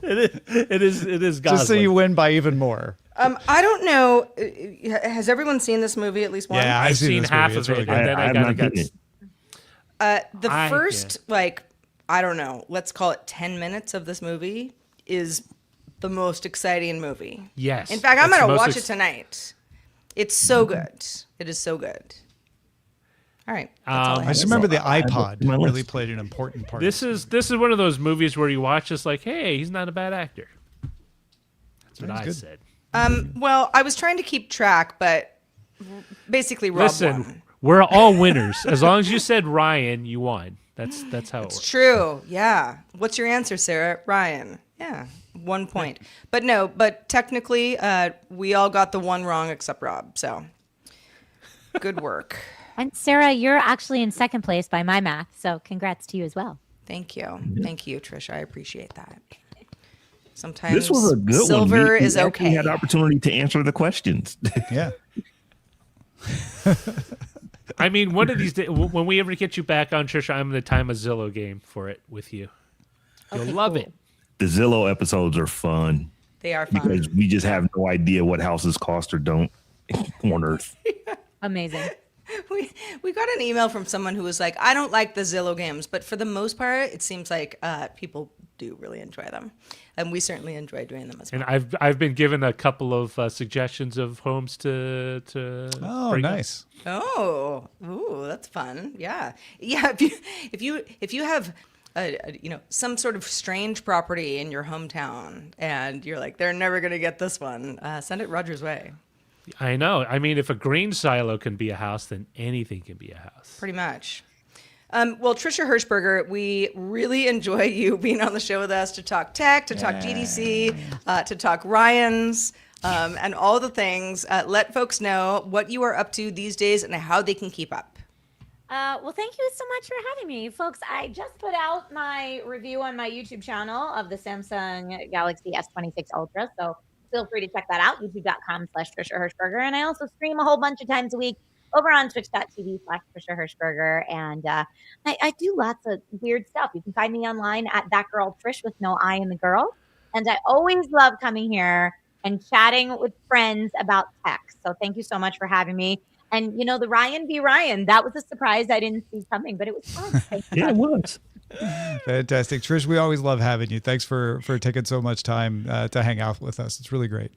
It is Gosling. Just so you win by even more. I don't know. Has everyone seen this movie at least once? Yeah, I've seen this half movie. of It's really it, good. and then I I have got not got seen it. The I- first, I don't know, let's call it 10 minutes of this movie is the most exciting movie. Yes. In fact, I'm It's going the to most watch it tonight. It's so good. It is so good. All right. That's all I have just to remember say. the iPod my really list. played an important part. This is one of those movies where you watch this like, hey, he's not a bad actor. That's what I good. said. Well, I was trying to keep track, but basically Rob Listen, won. we're all winners. As long as you said Ryan, you won. That's how it It's works. true. Yeah. What's your answer, Sarah? Ryan. Yeah. 1 point. But technically, we all got the one wrong except Rob. So good work. And Sarah, you're actually in second place by my math, so congrats to you as well. Thank you. Thank you, Trisha. I appreciate that. Sometimes This was a good silver one. We is okay. had the opportunity to answer the questions. Yeah. I mean, one of these days, when we ever get you back on, Trisha, I'm going to time a Zillow game for it with you. You'll love it. The Zillow episodes are fun. They are fun. Because we just have no idea what houses cost or don't on Earth. Amazing. We got an email from someone who was like, I don't like the Zillow games, but for the most part, it seems like people do really enjoy them. And we certainly enjoy doing them as well. And I've been given a couple of suggestions of homes to Oh, bring nice. Oh, ooh, that's fun. Yeah. If you have some sort of strange property in your hometown and you're like, they're never going to get this one, send it Roger's way. I know. I mean, if a grain silo can be a house, then anything can be a house. Pretty much. Well, Trisha Hershberger, we really enjoy you being on the show with us to talk tech, to talk GDC, to talk Ryans, and all the things. Let folks know what you are up to these days and how they can keep up. Well, thank you so much for having me. Folks, I just put out my review on my YouTube channel of the Samsung Galaxy S26 Ultra, so feel free to check that out, youtube.com/Trisha Hershberger. And I also stream a whole bunch of times a week over on twitch.tv/Trisha Hershberger. And I do lots of weird stuff. You can find me online at that girl Trish with no I in the girl. And I always love coming here and chatting with friends about tech. So thank you so much for having me. And, the Ryan v. Ryan, that was a surprise I didn't see coming, but it was fun. Yeah, it was. Fantastic. Trish, we always love having you. Thanks for taking so much time to hang out with us. It's really great.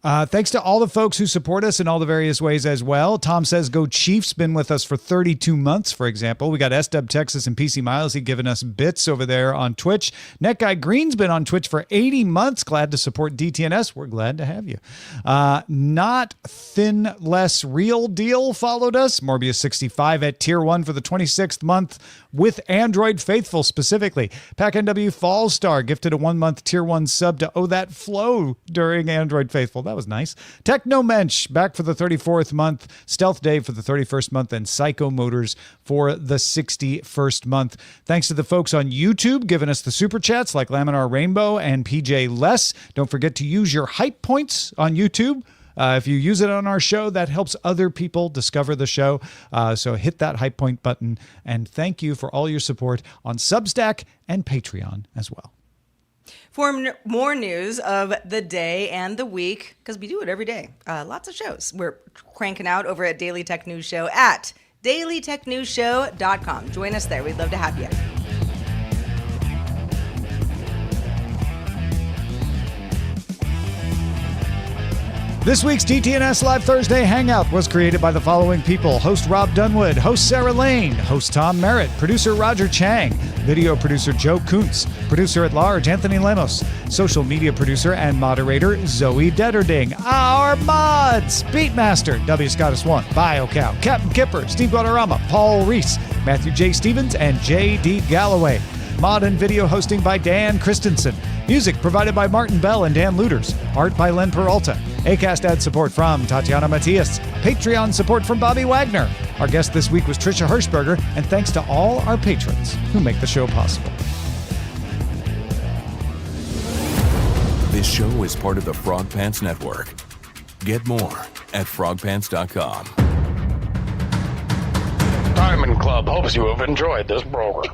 Thanks to all the folks who support us in all the various ways as well. Tom says, Go Chiefs, been with us for 32 months, for example. We got SW Texas and PC Miles. He giving us bits over there on Twitch. Net Guy Green's been on Twitch for 80 months. Glad to support DTNS. We're glad to have you. Not Thin Less Real Deal followed us. Morbius65 at Tier 1 for the 26th month with Android Faithful specifically. Pack NW Fallstar gifted a 1-month Tier 1 sub to Oh That Flow during Android Faithful. That was nice. Technomensch back for the 34th month. Stealth Dave for the 31st month. And Psycho Motors for the 61st month. Thanks to the folks on YouTube giving us the super chats like Laminar Rainbow and PJ Less. Don't forget to use your hype points on YouTube. If you use it on our show, that helps other people discover the show. So hit that hype point button. And thank you for all your support on Substack and Patreon as well. For more news of the day and the week, because we do it every day, lots of shows we're cranking out over at Daily Tech News Show at dailytechnewsshow.com. Join us there. We'd love to have you. This week's DTNS Live Thursday Hangout was created by the following people. Host Robb Dunewood, host Sarah Lane, host Tom Merritt, producer Roger Chang, video producer Joe Kuntz, producer at large Anthony Lemos, social media producer and moderator Zoe Detterding, our mods, Beatmaster, W. Scottus 1, BioCow, Captain Kipper, Steve Guadarrama, Paul Reese, Matthew J. Stevens, and J.D. Galloway. Mod and video hosting by Dan Christensen. Music provided by Martin Bell and Dan Luters. Art by Len Peralta. Acast ad support from Tatiana Matias. Patreon support from Bobby Wagner. Our guest this week was Trisha Hershberger, and thanks to all our patrons who make the show possible. This show is part of the Frog Pants Network. Get more at frogpants.com. Diamond Club hopes you have enjoyed this program.